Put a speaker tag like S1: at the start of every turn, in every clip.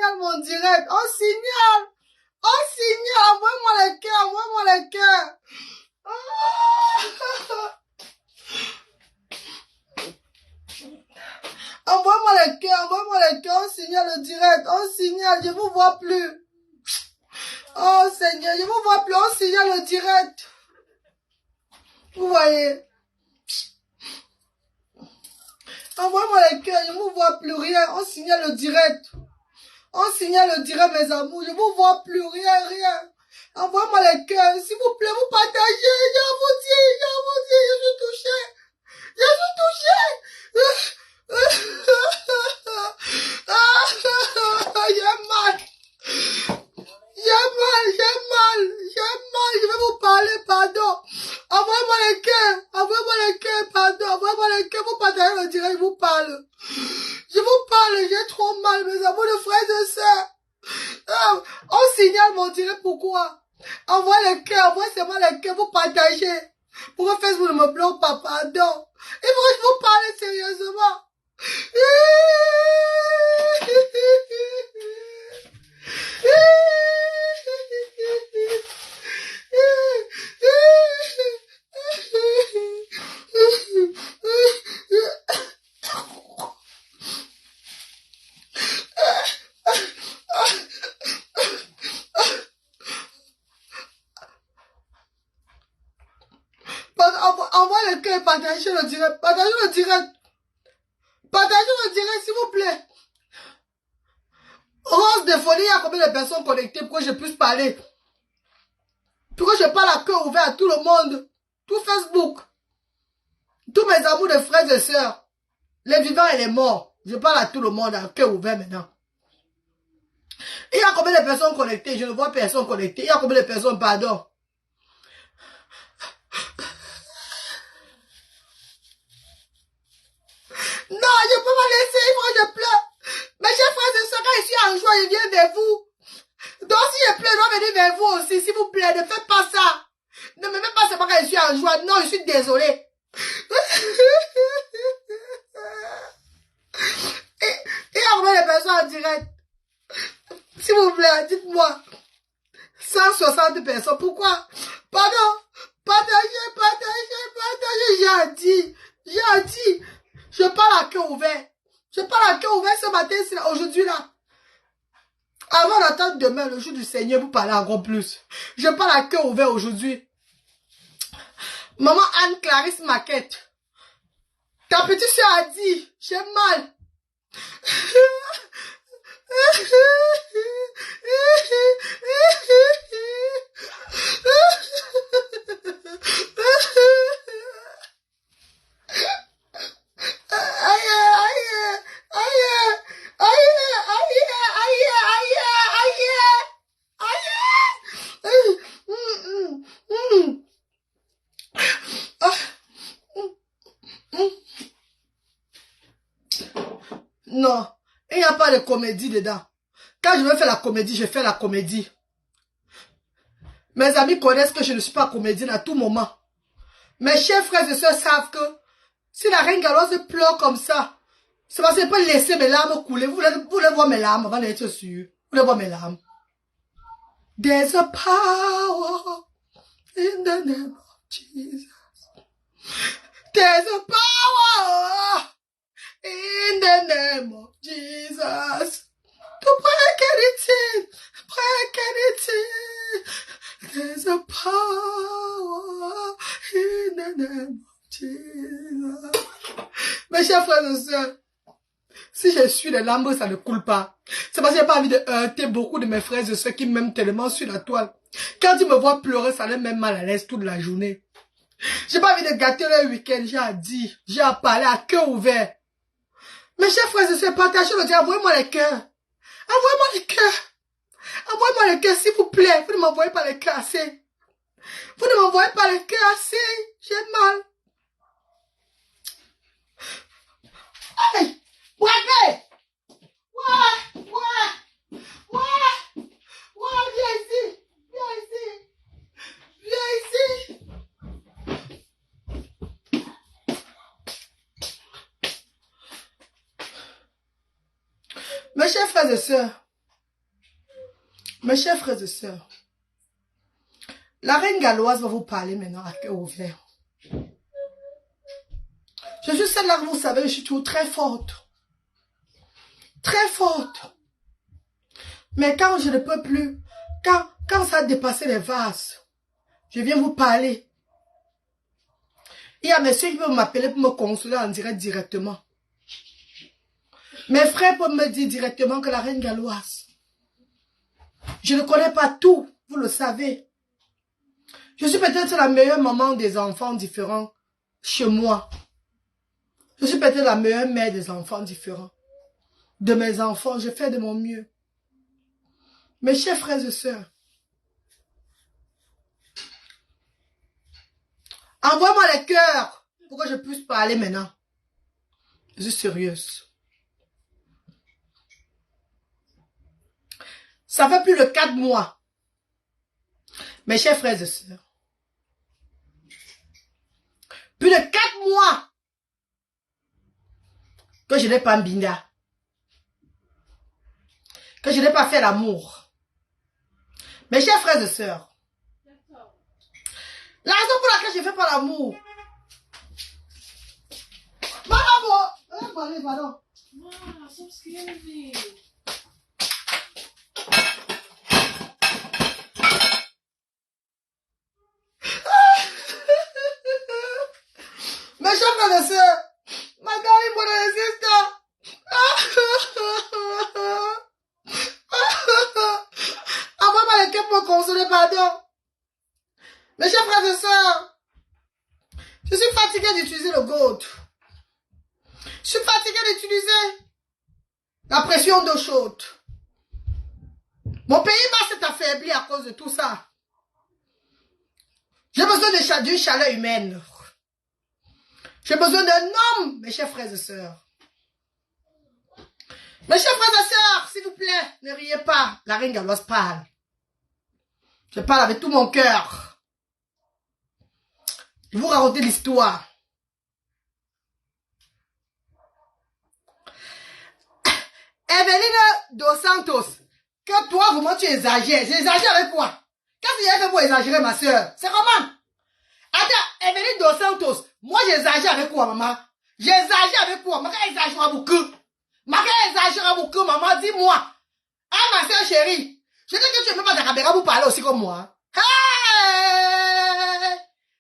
S1: signale mon direct. On signale. On signale. Envoie-moi les cœurs. Envoie-moi les cœurs. Envoie-moi les cœurs. Envoie-moi les cœurs. On signale le direct. On signale. Je vous vois plus. Oh Seigneur, je vous vois plus. On signale le direct. Vous voyez. Envoie-moi les cœurs, je ne vous vois plus rien. On signale le direct. On signale le direct, mes amours. Je ne vous vois plus rien, rien. Envoie-moi les cœurs. S'il vous plaît, vous partagez. Je vous dis, je suis touché. Je suis touché. J'ai mal. Je vais vous parler, pardon. Envoyez-moi les cœurs, pardon. Envoyez-moi les cœurs, vous partagez le direct, je vous parle. Je vous parle, j'ai trop mal, mes amours de frères et sœurs. On signale mon direct, pourquoi? Envoyez les cœurs, envoyez-moi les cœurs, vous partagez. Pourquoi Facebook ne me bloque pas, pardon? Il faut que je vous parle sérieusement. Envoyez le cœur, partagez le direct, partagez le direct. Partagez le direct, s'il vous plaît. Rose de folie, il y a combien de personnes connectées pour que je puisse parler? Pour que je parle à cœur ouvert à tout le monde. Tout Facebook. Tous mes amours de frères et sœurs. Les vivants et les morts. Je parle à tout le monde à cœur ouvert maintenant. Il y a combien de personnes connectées? Je ne vois personne connectée. Il y a combien de personnes, pardon? Non, je peux pas laisser, il faut que je pleure. Mes chers frères et sœurs, quand je suis en joie, je viens vers vous. Donc si je pleure, je dois venir vers vous aussi, s'il vous plaît, ne faites pas ça. Ne me faites pas seulement quand je suis en joie. Non, je suis désolée. Et il y a combien de personnes en direct? S'il vous plaît, dites-moi. 160 personnes. Pourquoi? Pardon. Partagez. J'ai dit. Je parle à cœur ouvert. Je parle à cœur ouvert ce matin, aujourd'hui là. Avant d'attendre demain, le jour du Seigneur, vous parlez encore plus. Je parle à cœur ouvert aujourd'hui. Maman Anne-Clarisse Maquette. Ta petite soeur a dit, j'ai mal. Non, il n'y a pas de comédie dedans. Quand je veux faire la comédie, je fais la comédie. Mes amis connaissent que je ne suis pas comédienne à tout moment. Mes chers frères et sœurs savent que si la reine Galoise pleure comme ça, c'est parce que je peux laisser mes larmes couler. Vous voulez voir mes larmes avant d'être sûr. Vous voulez voir mes larmes. There's a power in the name of Jesus. There's a power in the name of Jesus. To break anything. There's a power in the name of Jesus. Mes chers frères et sœurs, si je suis les larmes, ça ne coule pas. C'est parce que j'ai pas envie de heurter beaucoup de mes frères et sœurs qui m'aiment tellement sur la toile. Quand ils me voient pleurer, ça les met mal à l'aise toute la journée. J'ai pas envie de gâter leur week-end, j'ai à parler à cœur ouvert. Mes chers frères et sœurs, partagez le dire, envoyez-moi les cœurs. Envoyez-moi les cœurs. Envoyez-moi les cœurs, s'il vous plaît. Vous ne m'envoyez pas les cœurs assez. Vous ne m'envoyez pas les cœurs assez. J'ai mal. Hey! Ouais! Viens ici. Mes chers frères et sœurs, Mes chers frères et sœurs, la reine galloise va vous parler maintenant à cœur ouvert. Je suis celle-là que vous savez, je suis toujours très forte. Très forte. Mais quand je ne peux plus, quand ça a dépassé les vases, je viens vous parler. Il y a messieurs qui peuvent m'appeler pour me consoler en direct directement. Mes frères peuvent me dire directement que la reine galloise, je ne connais pas tout, vous le savez. Je suis peut-être la meilleure maman des enfants différents chez moi. Je suis peut-être la meilleure mère des enfants différents. De mes enfants, je fais de mon mieux. Mes chers frères et sœurs, envoie-moi les cœurs pour que je puisse parler maintenant. Je suis sérieuse. Ça fait plus de 4 mois. Mes chers frères et sœurs. Plus de 4 mois que je n'ai pas mbinda. Que je n'ai pas fait l'amour. Mes chers frères et sœurs. La raison pour laquelle je ne fais pas l'amour. Pardon.
S2: Wow, so scary.
S1: Mes chers frères et sœurs, ma darling brother and sister. Envoie-moi les cœurs pour me consoler, pardon. Mes chers frères et sœurs, je suis fatiguée d'utiliser le gold. Je suis fatiguée d'utiliser la pression d'eau chaude. Mon pays s'est affaibli à cause de tout ça. J'ai besoin d'une chaleur humaine. J'ai besoin d'un homme, mes chers frères et sœurs. Mes chers frères et sœurs, s'il vous plaît, ne riez pas. La reine galloise parle. Je parle avec tout mon cœur. Je vais vous raconter l'histoire. Evelina Dos Santos, que toi, vraiment, tu exagères. J'exagère avec quoi? Qu'est-ce qu'il y a fait pour exagérer, ma soeur? C'est comment? Attends, Evelina Dos Santos, moi, j'exagère avec quoi, maman? J'exagère avec quoi? Maman, exagère beaucoup. Maman, exagère beaucoup, maman, dis-moi. Ah, ma soeur chérie, je dis que tu ne peux pas ta caméra pour parler aussi comme moi. Hey!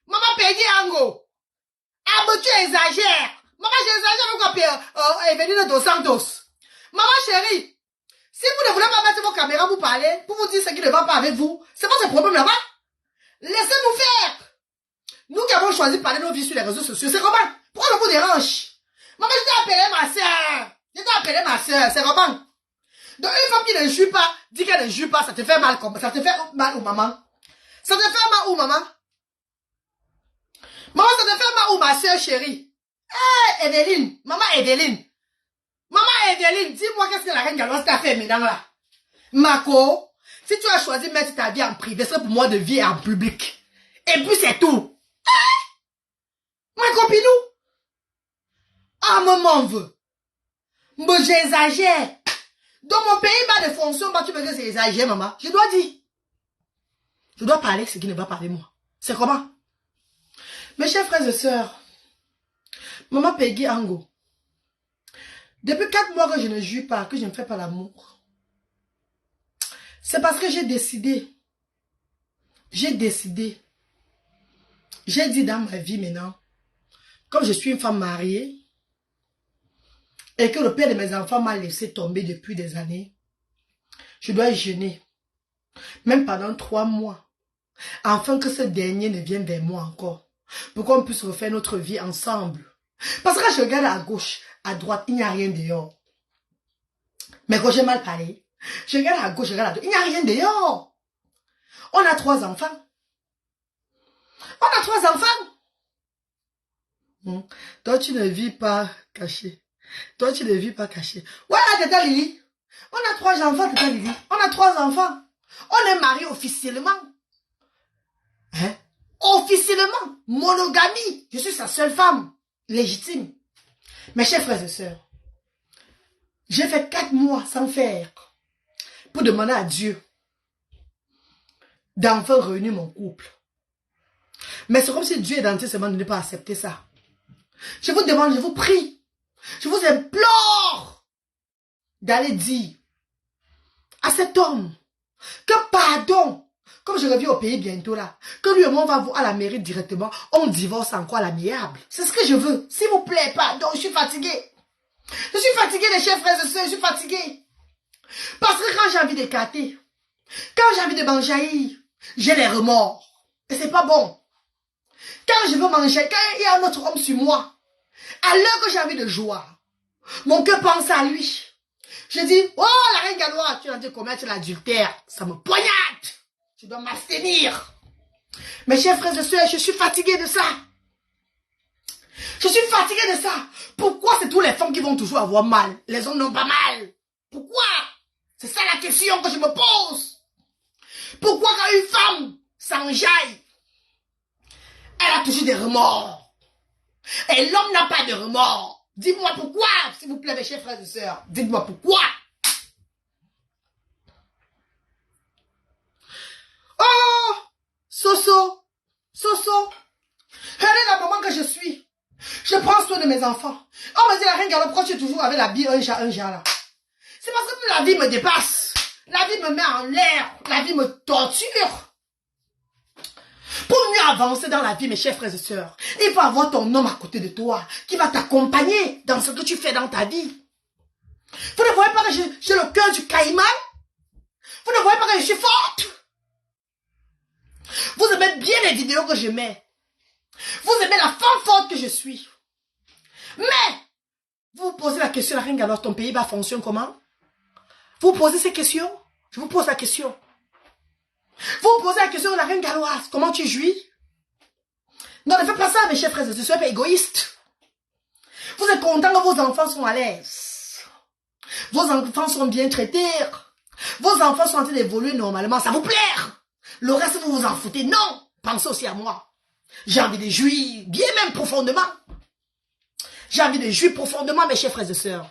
S1: Maman, Peggy Ango. Ah, mais tu exagères. Maman, j'exagère avec quoi, Evelina Dos Santos? Maman chérie, si vous ne voulez pas mettre vos caméras pour parler, pour vous dire ce qui ne va pas avec vous, c'est votre problème là-bas. Laissez-nous faire. Nous qui avons choisi de parler nos vies sur les réseaux sociaux, c'est comment? Pourquoi ça vous dérange? Maman, je t'ai appelé ma soeur. Je t'ai appelé ma soeur, c'est comment? Donc une femme qui ne jure pas, dit qu'elle ne jure pas, ça te fait mal comme ça te fait mal ou maman? Ça te fait mal ou maman? Maman, ça te fait mal ou ma soeur chérie? Hé, Evelyne, maman Evelyne. Maman Evelyne, dis-moi qu'est-ce que la reine galloise t'a fait maintenant là? Marco, si tu as choisi de mettre ta vie en privé, c'est pour moi de vivre en public. Et puis c'est tout. Ma copine, ah, maman veut. Mais j'exagère. Dans mon pays, bas de fonction, bah, tu me dis que c'est exagéré, maman. Je dois dire. Je dois parler ce qui ne va pas de moi. C'est comment? Mes chers frères et sœurs, maman Peggy Ango, depuis 4 mois que je ne jure pas, que je ne fais pas l'amour, c'est parce que j'ai décidé, j'ai dit dans ma vie maintenant, comme je suis une femme mariée, et que le père de mes enfants m'a laissé tomber depuis des années, je dois jeûner, même pendant 3 mois, afin que ce dernier ne vienne vers moi encore, pour qu'on puisse refaire notre vie ensemble. Parce que je regarde à gauche, à droite, il n'y a rien dehors. Mais quand j'ai mal parlé, je regarde à gauche, je regarde à droite, il n'y a rien dehors. On a 3 enfants. On a 3 enfants. Toi, tu ne vis pas caché. Toi, tu ne vis pas caché. Voilà, Tata Lily. On a 3 enfants, Tata Lily. On a 3 enfants. On est mariés officiellement. Hein? Officiellement. Monogamie. Je suis sa seule femme. Légitime. Mes chers frères et sœurs, j'ai fait 4 mois sans faire. Pour demander à Dieu d'enfin réunir mon couple. Mais c'est comme si Dieu est dans ce monde de ne pas accepter ça. Je vous demande, je vous prie, je vous implore d'aller dire à cet homme que pardon, comme je reviens au pays bientôt là, que lui et moi on va à la mairie directement, on divorce encore à l'amiable. C'est ce que je veux. S'il vous plaît, pardon, je suis fatiguée. Je suis fatiguée les chers frères et sœurs, je suis fatiguée. Parce que quand j'ai envie d'écarter, quand j'ai envie de m'enjaillir, j'ai les remords. Et c'est pas bon. Quand je veux manger, quand il y a un autre homme sur moi, à l'heure que j'ai envie de joie, mon cœur pense à lui. Je dis, oh la reine galloise, tu es en train de commettre l'adultère. Ça me poignarde. Je dois m'abstenir. Mes chers frères et sœurs, je suis fatiguée de ça. Je suis fatiguée de ça. Pourquoi c'est tous les femmes qui vont toujours avoir mal? Les hommes n'ont pas mal. Pourquoi? C'est ça la question que je me pose. Pourquoi quand une femme s'enjaille, elle a toujours des remords? Et l'homme n'a pas de remords. Dites-moi pourquoi, s'il vous plaît, mes chers frères et sœurs. Dites-moi pourquoi. Oh, Soso, regardez le moment que je suis. Je prends soin de mes enfants. On me dit, la reine Gallo, pourquoi tu es toujours avec la vie un jar là? C'est parce que la vie me dépasse. La vie me met en l'air. La vie me torture. Pour mieux avancer dans la vie, mes chers frères et sœurs, il faut avoir ton homme à côté de toi qui va t'accompagner dans ce que tu fais dans ta vie. Vous ne voyez pas que j'ai le cœur du caïman? Vous ne voyez pas que je suis forte? Vous aimez bien les vidéos que je mets. Vous aimez la femme forte que je suis. Mais, vous vous posez la question, la reine Gallo, ton pays va fonctionner comment? Vous vous posez ces questions? Je vous pose la question. Vous vous posez la question de la reine galloise. Comment tu jouis? Non, ne faites pas ça, mes chers frères et sœurs. Soyez pas égoïstes. Vous êtes content que vos enfants sont à l'aise. Vos enfants sont bien traités. Vos enfants sont en train d'évoluer normalement. Ça vous plaît? Le reste, vous vous en foutez. Non. Pensez aussi à moi. J'ai envie de jouir, bien même profondément. J'ai envie de jouir profondément, mes chers frères et sœurs.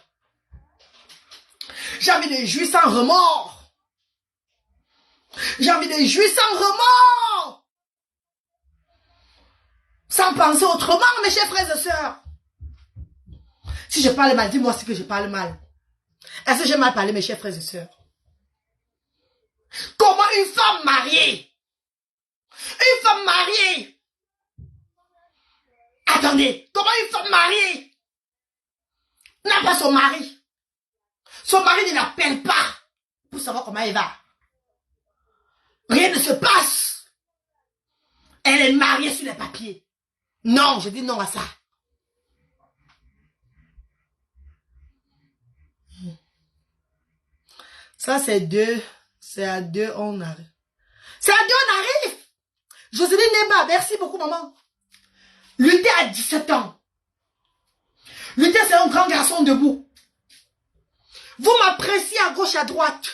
S1: J'ai envie de jouir sans remords. J'ai envie de jouir sans remords. Sans penser autrement, mes chers frères et sœurs. Si je parle mal, dis-moi si que je parle mal. Est-ce que j'ai mal parlé, mes chers frères et sœurs? Comment une femme mariée? Une femme mariée. Attendez, comment une femme mariée n'a pas son mari? Son mari ne l'appelle pas pour savoir comment elle va. Rien ne se passe. Elle est mariée sur les papiers. Non, je dis non à ça. Ça, c'est à deux, on arrive. C'est à deux, on arrive. Jocelyne Nemba, merci beaucoup, maman. Luther a 17 ans. Luther, c'est un grand garçon debout. Vous m'appréciez à gauche, à droite.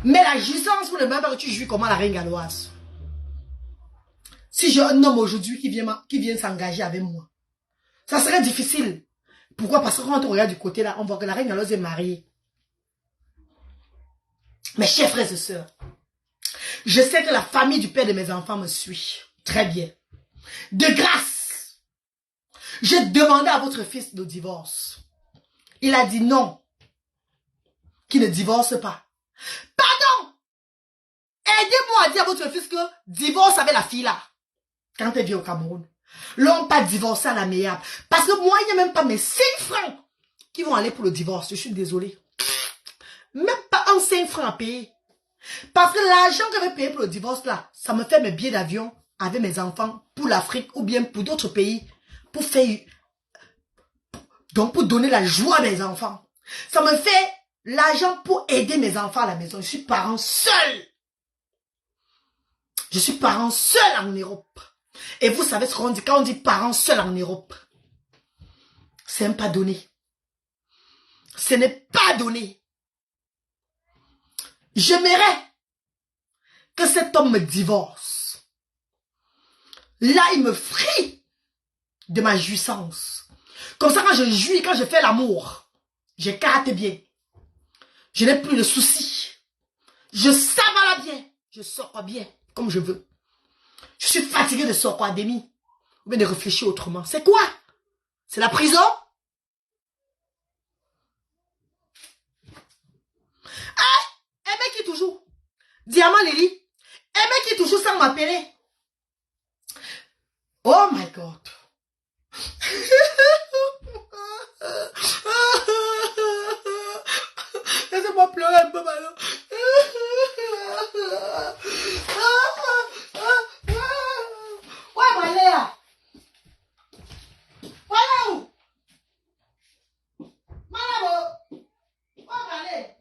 S1: Mais la jouissance, vous ne même pas que tu jouis comment la reine galloise. Si j'ai un homme aujourd'hui qui vient s'engager avec moi, ça serait difficile. Pourquoi? Parce que quand on regarde du côté là, on voit que la reine galloise est mariée. Mes chers frères et sœurs, je sais que la famille du père de mes enfants me suit. Très bien. De grâce, j'ai demandé à votre fils de divorce. Il a dit non. Qu'il ne divorce pas. Pardon! Aidez-moi à dire à votre fils que divorce avec la fille là. Quand elle vient au Cameroun. L'homme pas divorcé à l'amiable. Parce que moi, il n'y a même pas mes 5 francs qui vont aller pour le divorce. Je suis désolée. Même pas un 5 francs à payer. Parce que l'argent que je vais payer pour le divorce là, ça me fait mes billets d'avion avec mes enfants pour l'Afrique ou bien pour d'autres pays. Pour faire... Donc pour donner la joie à mes enfants. Ça me fait l'argent pour aider mes enfants à la maison. Je suis parent seul. Je suis parent seul en Europe. Et vous savez ce qu'on dit quand on dit parent seul en Europe. C'est même pas donné. Ce n'est pas donné. J'aimerais que cet homme me divorce. Là, il me frie de ma jouissance. Comme ça, quand je jouis, quand je fais l'amour, j'écarte bien. Je n'ai plus de soucis. Je savale bien. Je sors pas bien, comme je veux. Je suis fatigué de sortir demi. Ou bien de réfléchir autrement. C'est quoi? C'est la prison? Ah! Un mec qui est toujours. Diamant Lily. Un mec qui est toujours sans m'appeler. Oh my God. Laissez-moi pleurer un peu maintenant. Ouais, Maléa. Voilà où? Malabo. Ouais, Malé.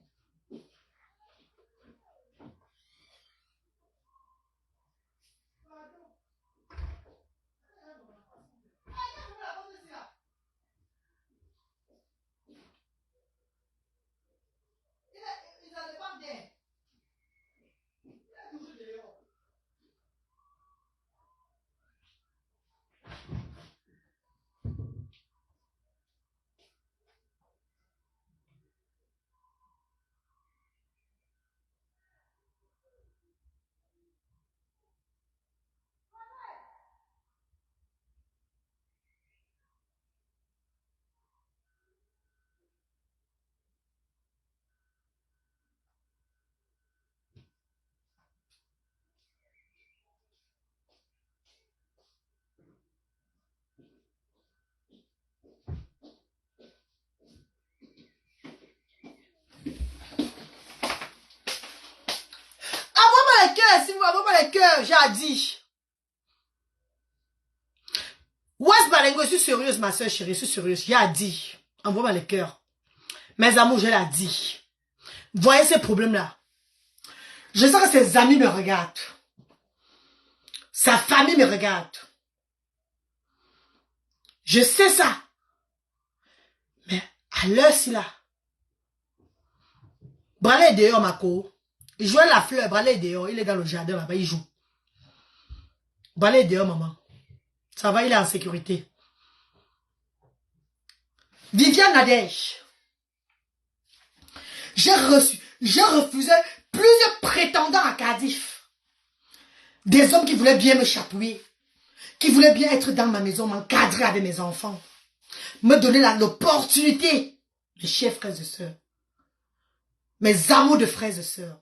S1: Il a des bandes d'air. Il est toujours dehors. Envoie-moi les cœurs, s'il vous plaît, envoie-moi les cœurs, j'ai dit. West Balengo, je suis sérieuse, ma soeur chérie, je suis sérieuse, j'ai dit. Envoie-moi les cœurs. Mes amours, je l'ai dit. Voyez ces problèmes-là. Je sais que ses amis me regardent. Sa famille me regarde. Je sais ça. Mais à l'heure-ci là, Bralé est dehors, ma co. Il jouait la fleur, Bralé est dehors. Il est dans le jardin là-bas, il joue. Bralé est dehors, maman. Ça va, il est en sécurité. Viviane Nadège. J'ai refusé plusieurs prétendants à Cardiff. Des hommes qui voulaient bien me chatouiller. Qui voulaient bien être dans ma maison, m'encadrer avec mes enfants. Me donner l'opportunité. Mes chers frères et sœurs. Mes amours de frères et sœurs.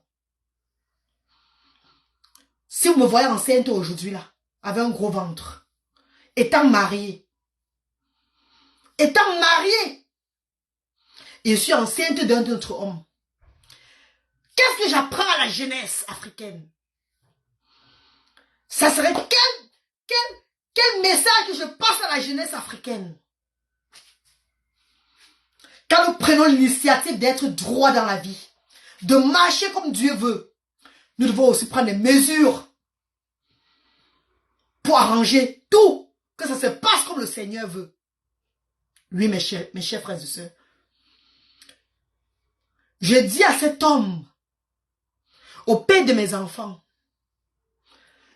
S1: Si vous me voyez enceinte aujourd'hui là, avec un gros ventre, étant mariée, et je suis enceinte d'un autre homme, qu'est-ce que j'apprends à la jeunesse africaine? Ça serait quel message que je passe à la jeunesse africaine? Quand nous prenons l'initiative d'être droit dans la vie, de marcher comme Dieu veut, nous devons aussi prendre des mesures pour arranger tout, que ça se passe comme le Seigneur veut. Oui, mes chers frères et sœurs. Je dis à cet homme, au père de mes enfants,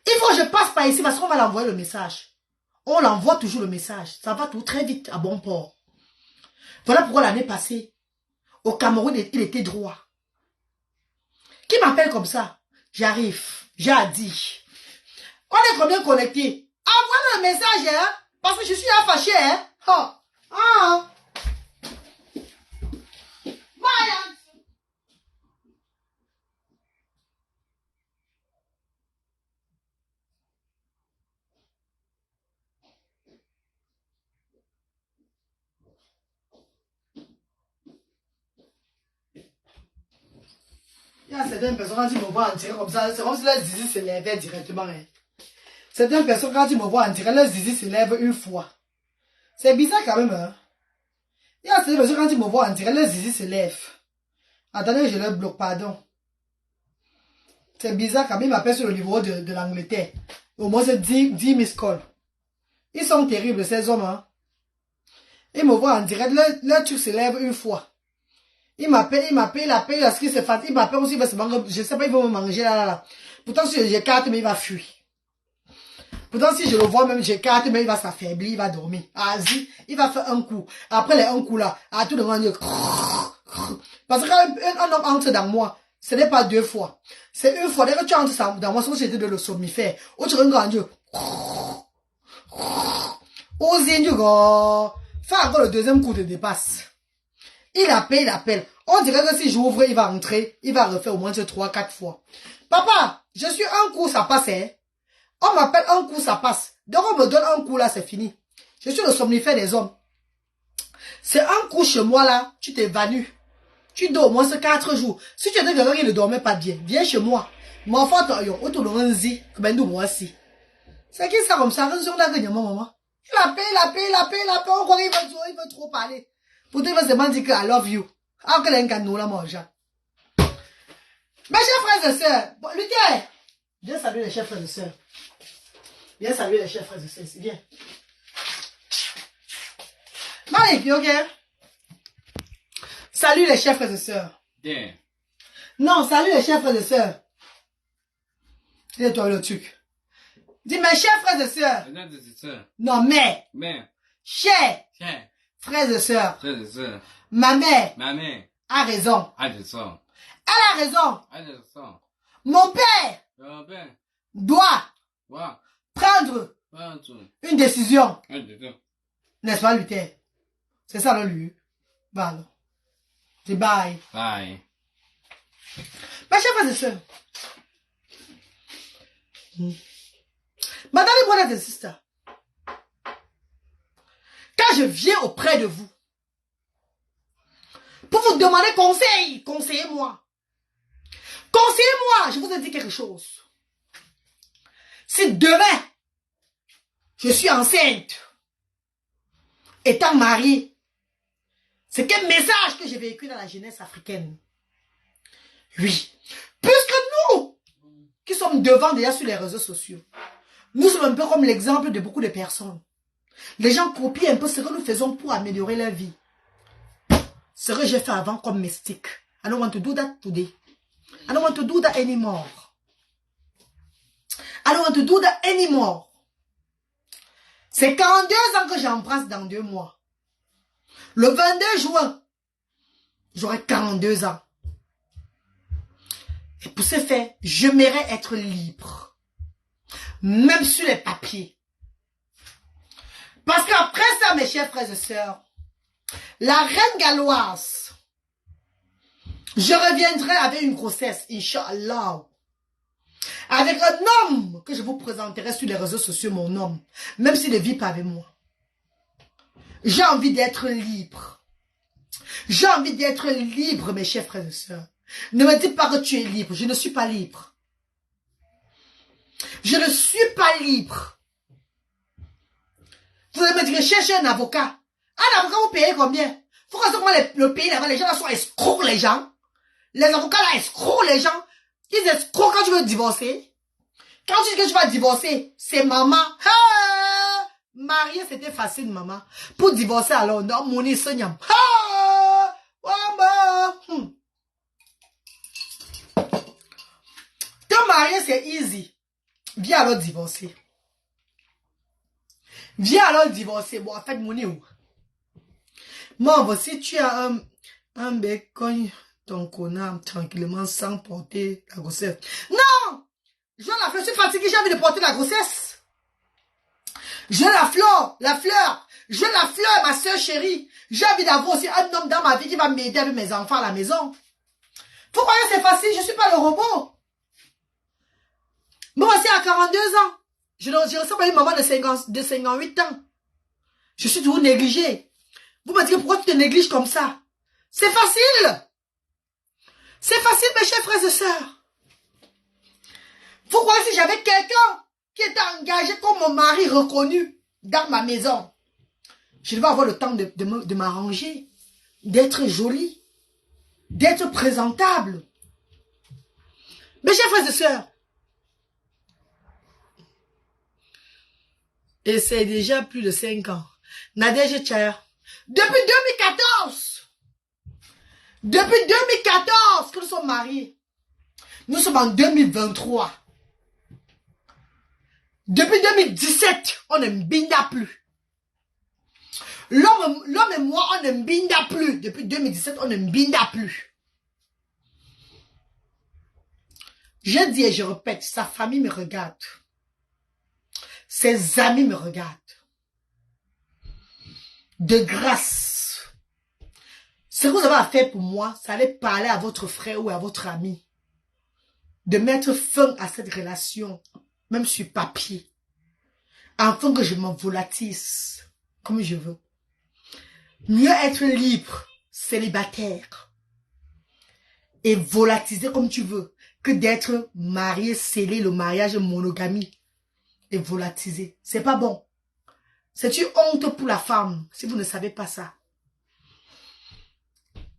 S1: il faut que je passe par ici parce qu'on va l'envoyer le message. On l'envoie toujours le message. Ça va tout très vite à bon port. Voilà pourquoi l'année passée, au Cameroun, il était droit. Qui m'appelle comme ça? J'arrive. J'ai dit. On est combien connectés? Envoie-moi un message, hein? Parce que je suis fâché, hein? Oh. Ah. Bye. Il y a certaines personnes, quand ils me voient en direct comme ça, c'est comme si leur zizi se lèvait directement. Hein. Certaines personnes, quand ils me voient en direct, leur zizi se lève une fois. C'est bizarre quand même. Hein. Il y a certaines personnes, quand ils me voient en direct, leur zizi se lève. Attendez, je leur bloque, pardon. C'est bizarre quand même, ils m'appellent sur le niveau de l'Angleterre. Au moins, c'est 10 miss calls. Ils sont terribles, ces hommes. Hein. Ils me voient en direct, leur truc se lève une fois. Il m'appelle, il appelle, à ce qu'il se fasse. Il m'appelle aussi, il va se manger, je sais pas, il va me manger là. Pourtant, si j'écarte, mais il va fuir. Pourtant, si je le vois même, j'écarte, mais il va s'affaiblir, il va dormir. Vas-y, il va faire un coup. Après les un coup là, à tout le monde, parce que quand un homme entre dans moi, ce n'est pas 2 fois. C'est une fois que tu entres dans moi, société de le somnifère. Où tu regardes Dieu. Osez Dieu, fais encore le deuxième coup de dépasse. Il appelle. On dirait que si j'ouvre, il va entrer. Il va refaire au moins 3-4 fois. Papa, je suis un coup, ça passe, hein. On m'appelle un coup, ça passe. Donc on me donne un coup, là, c'est fini. Je suis le somnifère des hommes. C'est un coup chez moi, là, tu t'évanouis. Tu dors au moins 4 jours. Si tu étais quelqu'un qui ne dormait pas bien, viens chez moi. Mon enfant, c'est qui ça comme ça? Maman. Il appelle. On croit qu'il veut trop parler. Pourtant, il va seulement dire que I love you. Alors que l'un nous la mange. Mes chers frères et sœurs, Luther, viens saluer les chers frères et sœurs. Viens saluer les chers frères et sœurs, viens. Malik, you okay? Salut les chers frères et sœurs.
S3: Bien.
S1: Non, salut les chers frères et sœurs. Et toi le truc. Dis mes chers frères et sœurs. Non, mais. Chers. Frères et sœurs. Ma mère. A raison. Elle a raison. Mon père. Doit. Prendre. Une décision. N'est-ce pas, Luther? C'est ça le lieu. Voilà. Dis bye.
S3: Bye.
S1: Ma chère frère et sœur. Madame et brothers et sisters. Quand je viens auprès de vous, pour vous demander conseil, conseillez-moi. Conseillez-moi, je vous ai dit quelque chose. Si demain, je suis enceinte, étant mariée, c'est quel message que j'ai vécu dans la jeunesse africaine? Oui. Puisque nous, qui sommes devant déjà sur les réseaux sociaux, nous sommes un peu comme l'exemple de beaucoup de personnes. Les gens copient un peu ce que nous faisons pour améliorer leur vie. Ce que j'ai fait avant comme mystique. I don't want to do that today. I don't want to do that anymore. I don't want to do that anymore. C'est 42 ans que j'embrasse dans 2 mois. Le 22 juin, j'aurai 42 ans. Et pour ce faire, j'aimerais être libre. Même sur les papiers. Parce qu'après ça, mes chers frères et sœurs, la reine galloise, je reviendrai avec une grossesse, Inch'Allah. Avec un homme que je vous présenterai sur les réseaux sociaux, mon homme. Même s'il ne vit pas avec moi. J'ai envie d'être libre. J'ai envie d'être libre, mes chers frères et sœurs. Ne me dites pas que tu es libre. Je ne suis pas libre. Je ne suis pas libre. Vous allez me dire, cherchez un avocat. Un avocat, vous payez combien? Faut que comment le pays là-bas, les gens là sont escrocs, les gens. Les avocats là escrocs, les gens. Ils escrocs quand tu veux divorcer. Quand tu dis que tu vas divorcer, c'est maman. Ah! Marier, c'était facile, maman. Pour divorcer, alors, non, mon enseignant. Ah! Te marier, c'est easy. Viens alors divorcer. Viens alors divorcer. Bon, en fait, mon où? Moi, si tu as un bacon, ton connard, tranquillement, sans porter la grossesse. Non! Je suis fatiguée, j'ai envie de porter la grossesse. Je la fleur. Je la fleur, ma soeur chérie. J'ai envie d'avoir aussi un homme dans ma vie qui va m'aider avec mes enfants à la maison. Faut croire que c'est facile, je suis pas le robot. Moi aussi, à 42 ans, je ressemble à une maman de 58 ans. Je suis toujours négligée. Vous me dites, pourquoi tu te négliges comme ça? C'est facile. C'est facile, mes chers frères et sœurs. Vous croyez si j'avais quelqu'un qui était engagé comme mon mari reconnu dans ma maison, je devais avoir le temps de m'arranger, d'être jolie, d'être présentable. Mes chers frères et sœurs, et c'est déjà plus de 5 ans. Nadège Tchaya, depuis 2014 que nous sommes mariés. Nous sommes en 2023. Depuis 2017, on ne mbinda plus. L'homme et moi, on ne mbinda plus. Depuis 2017, on ne mbinda plus. Je dis et je répète, sa famille me regarde. Ses amis me regardent. De grâce. Ce que vous avez à faire pour moi, c'est aller parler à votre frère ou à votre ami. De mettre fin à cette relation, même sur papier. Afin que je m'en volatise comme je veux. Mieux être libre, célibataire. Et volatiser comme tu veux. Que d'être marié, scellé, le mariage monogamie. Et volatiser. C'est pas bon. C'est une honte pour la femme, si vous ne savez pas ça.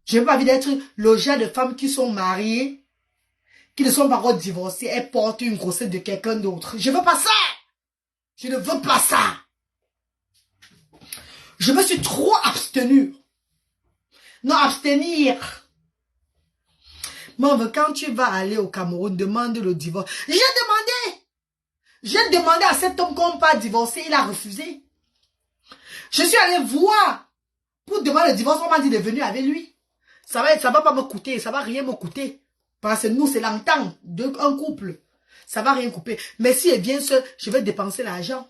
S1: Je n'ai pas envie d'être le genre de femmes qui sont mariées, qui ne sont pas encore divorcées, et portent une grossesse de quelqu'un d'autre. Je ne veux pas ça. Je ne veux pas ça. Je me suis trop abstenue. Non, abstenir. Maman, quand tu vas aller au Cameroun, demande le divorce. J'ai demandé à cet homme qu'on pas divorcer, il a refusé. Je suis allée voir pour demander le divorce, on m'a dit de venir avec lui. Ça va pas me coûter, ça va rien me coûter. Parce que nous, c'est l'entente d'un couple. Ça va rien couper. Mais si elle vient seul, je vais dépenser l'argent.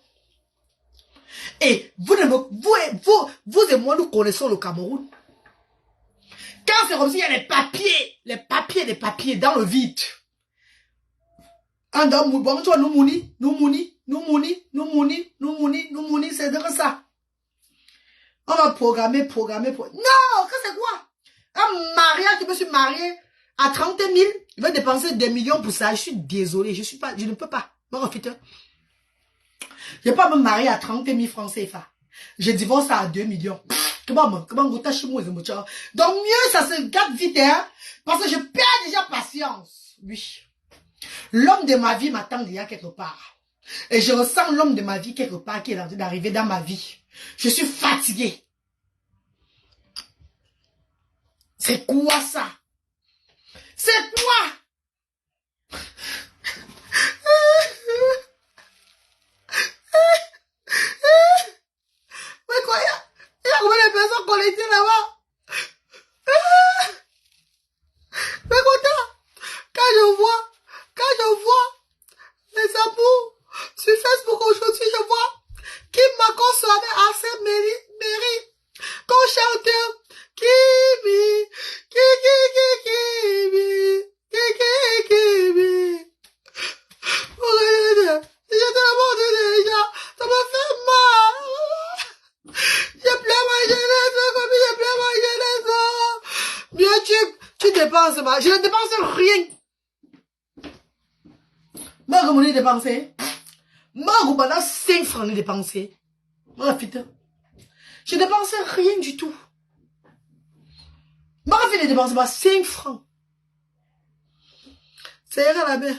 S1: Et vous et moi, nous connaissons le Cameroun. Quand c'est comme s'il y a les papiers dans le vide. Bon, tu vois, nous mouni, c'est de ça. On va programmer. Non, que c'est quoi? Un mariage, je me suis marié à 30 000, il va dépenser des millions pour ça. Je suis désolé, je ne peux pas. Bon, en fait, je ne vais pas me marier à 30 000 francs CFA. Je divorce à 2 millions. Comment vous tâchez moi, donc mieux, ça se gâte vite, hein, parce que je perds déjà patience. Oui. L'homme de ma vie m'attend déjà quelque part. Et je ressens l'homme de ma vie quelque part qui est en train d'arriver dans ma vie. Je suis fatiguée. C'est quoi ça? C'est quoi? Mais quoi, il y a combien de personnes connectées là-bas? Mais quand je vois les amours sur Facebook aujourd'hui, je vois Kim Makonso avec Arsène Mairie, qu'on chante Kimi, Kimi. Je te demande déjà, ça me fait mal. Je pleure ma jeunesse, comme je pleure ma jeunesse. Bien, tu dépenses, je ne dépense rien. Moi, comment on dépenser? Moi, pendant 5 francs de dépenser. Moi, putain. Je ne dépense rien du tout. Moi, je vais dépenser 5 francs. C'est rien la main. Non,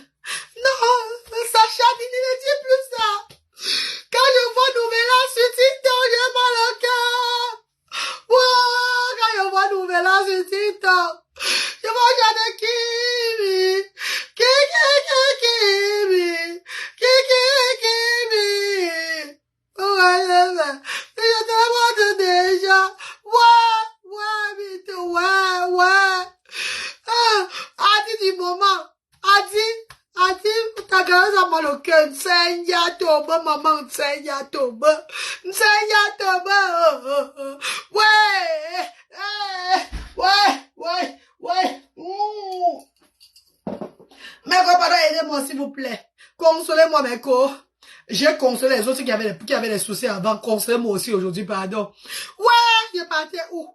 S1: Sacha, il ne dit plus ça. Quand je vois Nouvella sur TikTok, j'ai mal au cœur. Wow, quand je vois Nouvella sur TikTok, je vois Jeanne Kimi. Je te demande déjà. Ouais. Adi du moment. Adi, ta grâce à mal au cœur. Nsenya toba, maman, Nsenya toba. Ouais. Mes copains, aidez-moi s'il vous plaît. Consolez-moi mes co. J'ai consolé les autres qui avaient des soucis avant. Consolez-moi aussi aujourd'hui, pardon. Ouais, je partais où?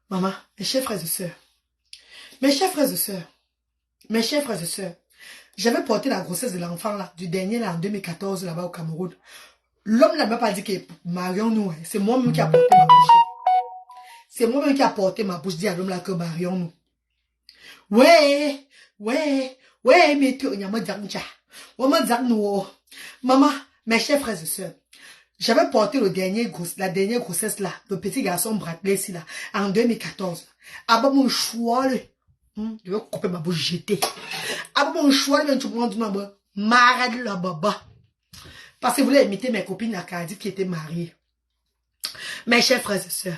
S1: Maman, mes chers frères et sœurs, j'avais porté la grossesse de l'enfant là, du dernier là, en 2014 là-bas au Cameroun. L'homme n'a même pas dit que marions-nous. C'est moi-même qui a porté ma bouche. C'est moi-même qui a porté ma bouche, dit à l'homme là que marions-nous. Ouais, mais tu n'y a pas de maman, mes chers frères et sœurs, j'avais porté la dernière grossesse là, le petit garçon Bradley ici là, en 2014. Avant mon choix, je vais couper ma bouche jetée. Avant mon choix, je vais prendre ma bouche, marade la baba. Parce que vous voulez imiter mes copines à Cardiff qui étaient mariées. Mes chers frères et sœurs,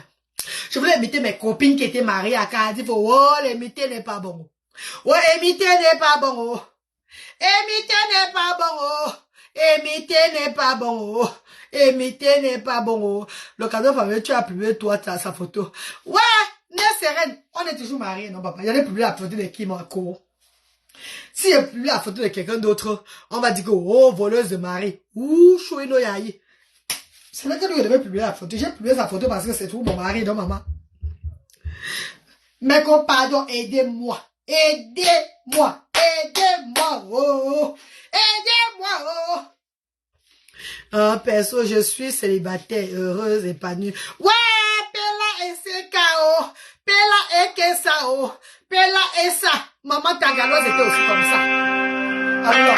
S1: je voulais imiter mes copines qui étaient mariées à Cardiff. Oh, l'imiter n'est pas bon. Ouais, imiter n'est pas bon, oh. Imiter n'est pas bon, oh. Imiter n'est pas bon, oh. Imiter n'est pas bon, oh. Le cadeau famille, tu as publié toi sa photo. Ouais, n'est sereine. On est toujours mariés, non, papa. Il y a publié la photo de qui, mon co. Si il publie la photo de quelqu'un d'autre, on va dire que, oh, voleuse de mari. Ouh, chouino yaï. C'est là que je devais publier la photo. J'ai publié sa photo parce que c'est tout mon mari, non, maman. Mais qu'on pardon, aidez-moi. Aidez-moi. Aidez-moi, oh. Aidez-moi, oh. Perso, je suis célibataire, heureuse, épanouie. Ouais, Pela et c'est KO. Pela et Kesao. Pela et ça. Maman Tagaloise était aussi comme ça. Alors.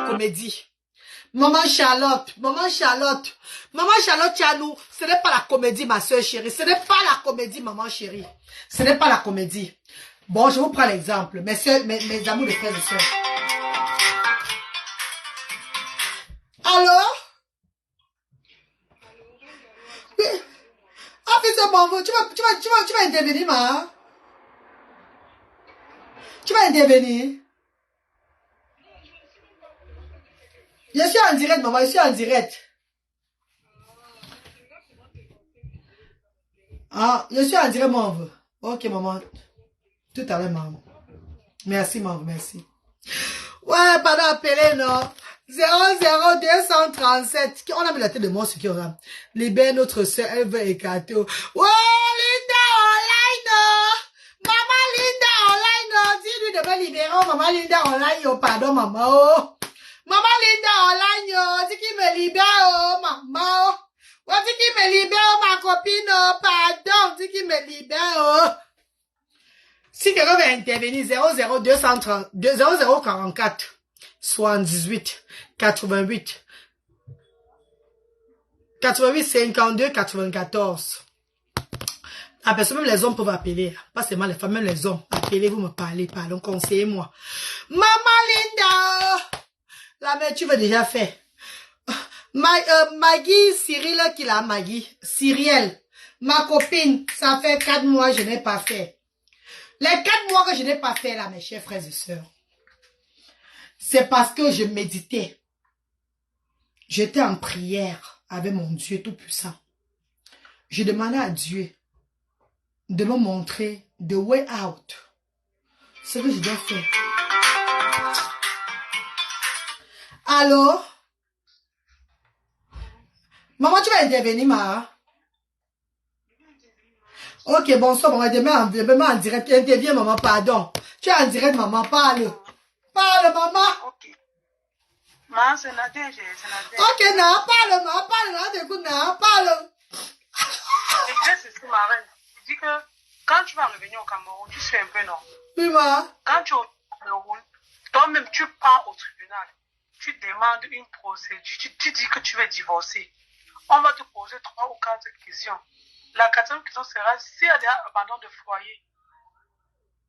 S1: Comédie. Maman Charlotte, Tianou, ce n'est pas la comédie, ma soeur chérie. Ce n'est pas la comédie, maman chérie. Ce n'est pas la comédie. Bon, je vous prends l'exemple. Mes amours de frères et sœurs. Allô? Ah, fils de bon, tu vas intervenir, ma? Tu vas intervenir? Je suis en direct, maman, je suis en direct. Ah, je suis en direct, maman. Ok, maman. Tout à l'heure, maman. Merci, maman, merci. Ouais, pardon, appelé, non. 00237. On a mis la tête de moi, ce qui aura. Libère notre soeur, elle veut écarter. Oh, Linda Online, maman Linda Online, dis-lui de me libérer. Oh, maman Linda Online, oh, pardon, maman, oh. Maman Linda Online, oh, dis qu'il me libère, oh, maman, oh. Ouais, dis qu'il me libère, oh, ma copine, oh, pardon, dis qu'il me libère, oh. Si quelqu'un veut intervenir, 00230, 0044, 78, 88, 88, 52, 94. La personne, même les hommes peuvent appeler. Pas seulement les femmes, même les hommes. Appelez, vous me parlez, pardon, conseillez-moi. Maman Linda! La mère, tu veux déjà faire. Maggie, Cyril, qui l'a Maggie. Cyrielle. Ma copine, ça fait 4 mois, je n'ai pas fait. Les 4 mois que je n'ai pas fait là, mes chers frères et sœurs, c'est parce que je méditais. J'étais en prière avec mon Dieu Tout-Puissant. Je demandais à Dieu de me montrer the way out. Ce que je dois faire. Alors, maman, tu vas intervenir, ma? Ok, bonsoir, maman, demain en direct. Interviens, maman, pardon. Tu es en direct, maman, parle. Parle, maman.
S3: Ok. Maman, c'est Nadège, c'est Nadège.
S1: Ok, non, parle, maman, parle, non, écoute, non, parle.
S3: Et puis, c'est ce ma reine. Je dis que quand tu vas revenir au Cameroun, tu fais un peu non.
S1: Oui, maman.
S3: Quand tu es au Cameroun, toi-même, tu pars au tribunal. Tu demandes une procédure. Tu dis que tu veux divorcer. On va te poser 3 ou 4 questions. La 4e question sera s'il y a des abandons de foyer.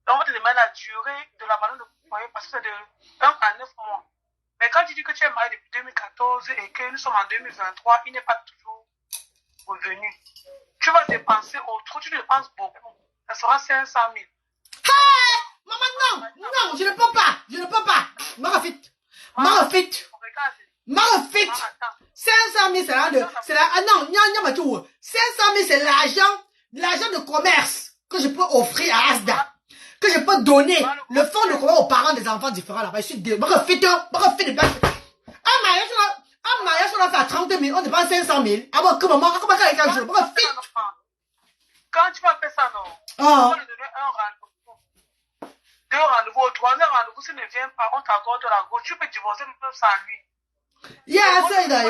S3: On va te demander la durée de l'abandon de foyer parce que c'est de 1 à 9 mois. Mais quand tu dis que tu es marié depuis 2014 et que nous sommes en 2023, il n'est pas toujours revenu. Tu vas dépenser autre, tu dépenses beaucoup. Ça sera 500 000.
S1: Hey! Maman, non, je ne peux pas. Je ne peux pas. Marafit. 500 000, c'est la, ah non, 500 000, c'est l'argent de commerce que je peux offrir à Asda, que je peux donner, le fonds de commerce aux parents des enfants différents là-bas. Je suis de, marafit de base. Un mariage, on a fait à 30 000, on dépense 500 000. Ah bon, comment, quand je marafit.
S3: Quand tu vas faire ça, non?
S1: Oh.
S3: On va lui donner un rendez-vous. 2 rendez-vous, 3e rendez-vous, s'il ne vient pas, on t'accorde la gauche. Tu peux divorcer même sans lui.
S1: Yeah, say that.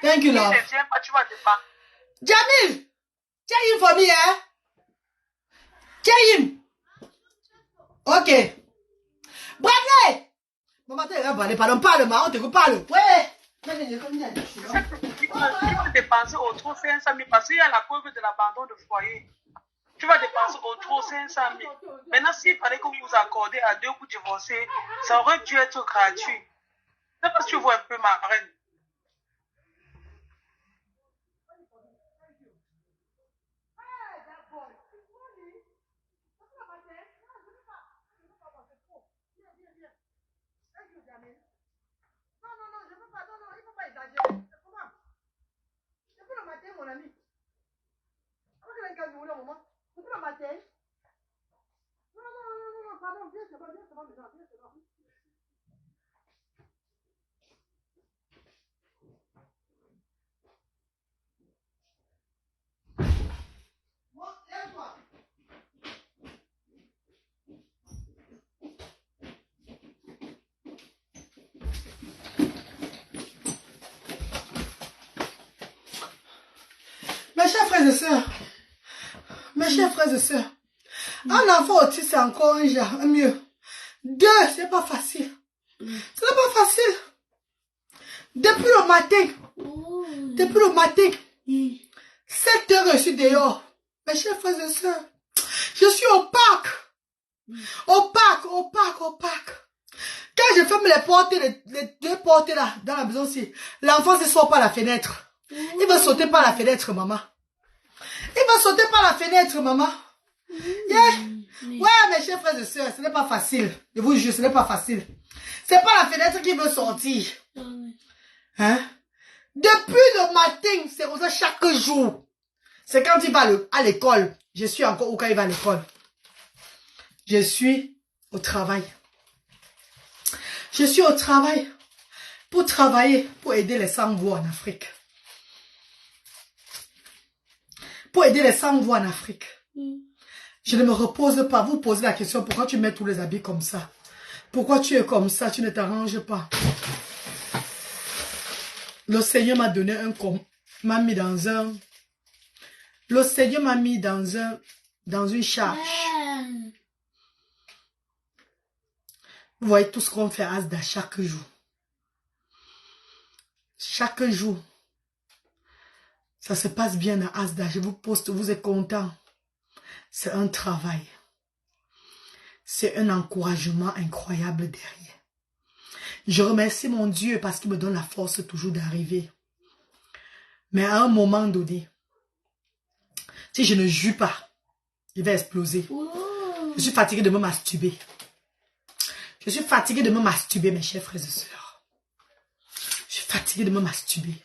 S1: Thank you, love. Jamil, check him for me, eh? Check him. Okay. Bradley, Maman, t'es parlé, pardon, parle, maman, on te parle. Ouais.
S3: Tu peux dépenser au trop 500 000 parce qu'il y a la preuve de l'abandon de foyer. Tu vas dépenser au trop 500 000. Maintenant, s'il fallait que vous vous accordez à 2 pour divorcer, ça aurait dû être gratuit. C'est parce que tu vois un peu ma reine.
S1: Mon ami. C'est pas le matin. Non, pardon, viens, c'est bon, maintenant, viens, c'est bon. Bon, lève-toi. Mes chers frères et sœurs, un enfant autiste, c'est encore un genre, un mieux. 2, c'est pas facile. Ce n'est pas facile. Depuis le matin, 7 heures, je suis dehors. Mes chers frères et sœurs, je suis au parc. Quand je ferme les portes, les 2 portes là, dans la maison aussi, l'enfant ne sort par la fenêtre. Il va sauter par la fenêtre, maman. Yeah. Ouais, mes chers frères et sœurs, ce n'est pas facile. Je vous jure, ce n'est pas facile. C'est pas la fenêtre qui veut sortir. Hein? Depuis le matin, c'est comme ça chaque jour. C'est quand il va à l'école. Je suis encore où quand il va à l'école. Je suis au travail. Je suis au travail pour travailler, pour aider les sans-voix en Afrique. Pour aider les sans-voix en Afrique. Je ne me repose pas. Vous posez la question, pourquoi tu mets tous les habits comme ça? Pourquoi tu es comme ça? Tu ne t'arranges pas. Le Seigneur m'a donné m'a mis dans un... Le Seigneur m'a mis dans une charge. Vous voyez tout ce qu'on fait à Asda chaque jour. Chaque jour. Ça se passe bien à Asda. Je vous poste, vous êtes content. C'est un travail. C'est un encouragement incroyable derrière. Je remercie mon Dieu parce qu'il me donne la force toujours d'arriver. Mais à un moment donné, si je ne jure pas, je vais exploser. Je suis fatiguée de me masturber. Je suis fatiguée de me masturber, mes chers frères et sœurs. Je suis fatiguée de me masturber.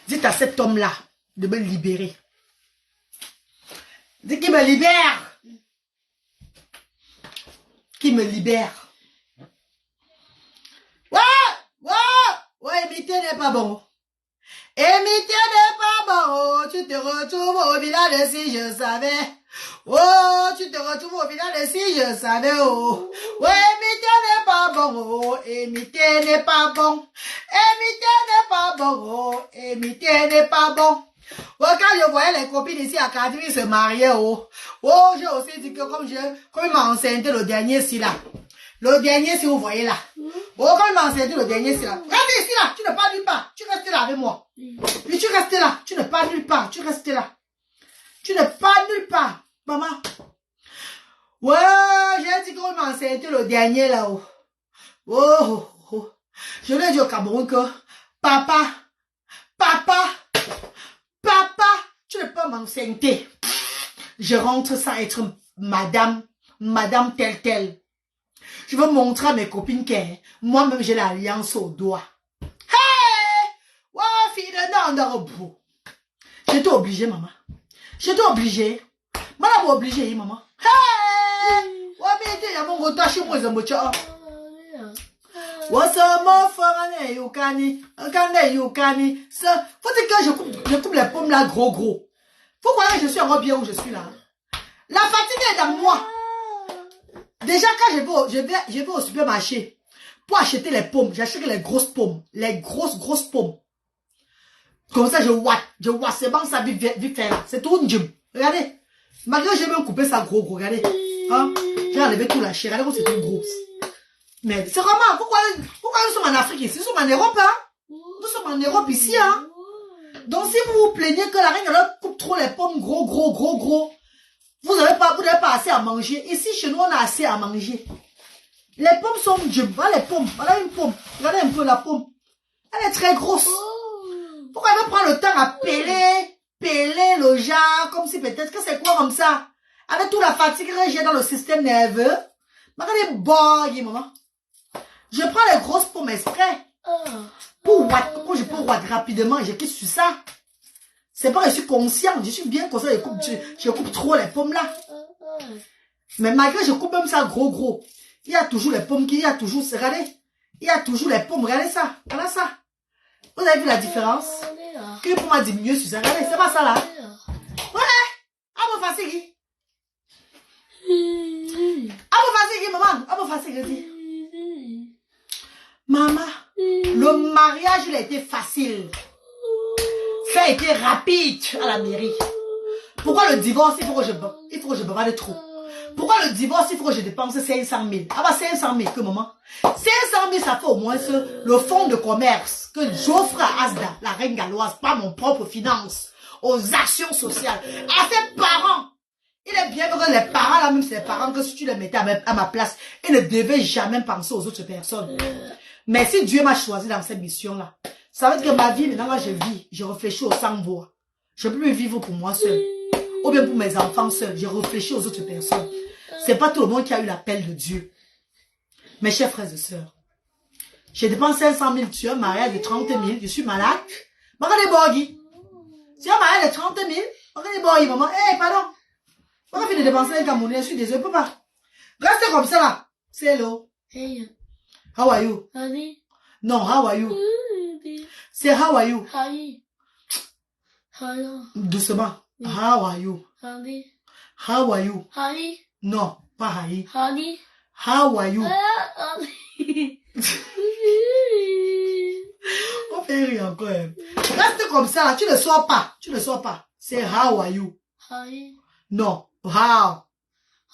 S1: Dites à cet homme-là de me libérer. Dis qu'il me libère. Qu'il me libère. Ouais, imiter n'est pas bon. Imiter n'est pas bon. Tu te retrouves au village si je savais. Oh, tu te retrouves au village si je savais. Oh, ouais, imiter n'est pas bon. Oh, imiter n'est pas bon. Imiter n'est pas bon. Oh, imiter n'est pas bon. Oh, quand je voyais les copines ici à Cadry se marier, oh, j'ai aussi dit que comme il m'a enceinté le dernier si là. Le dernier si vous voyez là. Oh, quand il m'a enceinté le dernier si là. Reste ici là, tu ne pars nulle part. Tu restes là avec moi. Puis tu restes là, tu ne pars nulle part. Tu restes là. Tu ne pars nulle part. Maman. Ouais, j'ai dit qu'on m'a enceinté le dernier là. Oh. Je lui ai dit au Cameroun que papa, tu ne peux pas m'enceinter. Je rentre sans être madame telle. Je veux montrer à mes copines que moi-même j'ai l'alliance au doigt. Hey! Ouais, fille de Nandarobou. J'étais obligée, maman. J'étais obligée. Madame obligée, maman. Hey! Ouais, mais il y a mon retard chez moi, Zambocha. What's up, mon frère, Yukani? Yukani. Faut dire que je coupe les pommes là, gros. Faut croire que je suis encore bien où je suis là. La fatigue est dans moi. Déjà, quand je vais au supermarché pour acheter les pommes, j'achète les grosses pommes. Les grosses pommes. Comme ça, je vois, c'est bon, ça vite fait là. C'est tout une job. Regardez. Malgré que j'ai même coupé ça gros, regardez. Hein? J'ai enlevé tout là, regardez comme c'est tout gros. Mais c'est vraiment, pourquoi nous sommes en Afrique ici? Nous sommes en Europe, hein? Nous sommes en Europe ici, hein? Donc si vous vous plaignez que la reine leur coupe trop les pommes gros, vous n'avez pas assez à manger. Ici, chez nous, on a assez à manger. Les pommes sont Dieu. Voilà les pommes. Voilà une pomme. Regardez un peu la pomme. Elle est très grosse. Pourquoi elle veut prendre le temps à peler le genre, comme si peut-être que c'est quoi comme ça? Avec toute la fatigue que j'ai dans le système nerveux. Regardez, boy, maman. Je prends les grosses pommes exprès. Quand je peux watts rapidement, je quitte sur ça. C'est pas que je suis conscient, je suis bien conscient, je coupe trop les pommes là. Mais malgré je coupe même ça gros. Il y a toujours les pommes il y a toujours, regardez. Il y a toujours les pommes, regardez ça, regardez ça. Vous avez vu la différence? Une pomme a diminué sur ça, regardez, c'est pas ça là. Ouais, à vous fatiguer. À vous fatiguer, maman, à vous fatiguer. Maman, le mariage, il a été facile. Ça a été rapide à la mairie. Pourquoi le divorce, il faut que je bavade trop? Pourquoi le divorce, il faut que je dépense 500 000? Ah bah 500 000, que maman? 500 000, ça fait au moins le fonds de commerce que j'offre à Asda, la reine galloise, pas mon propre finance, aux actions sociales, à ses parents. Il est bien que les parents, là même, c'est les parents que si tu les mettais à ma place, ils ne devaient jamais penser aux autres personnes. Mais si Dieu m'a choisi dans cette mission-là, ça veut dire que ma vie, maintenant, là, je vis, je réfléchis au sans-voix. Je ne peux plus vivre pour moi seul. Ou bien pour mes enfants seuls. Je réfléchis aux autres personnes. C'est pas tout le monde qui a eu l'appel de Dieu. Mes chers frères et sœurs, j'ai dépensé 500 000 sur un mariage de 30 000. Je suis malade. Regardez, Borgui. C'est un mariage de 30 000. Regardez, Borgui, maman. Eh, pardon. On a fini de dépenser un Camerounais. Je suis désolé, papa. Restez comme ça, là. C'est hello.
S2: Hey.
S1: How are you?
S2: Honey.
S1: Non, how are you? C'est how are you?
S2: Honey. Honey.
S1: Doucement. How are you?
S2: Honey.
S1: How are you?
S2: Honey.
S1: Non, pas Haï.
S2: Honey.
S1: How are you?
S2: Honey.
S1: On fait rire encore. Reste comme ça, là. Tu ne sors pas. Tu ne sors pas. C'est how are you?
S2: Honey.
S1: Non. How?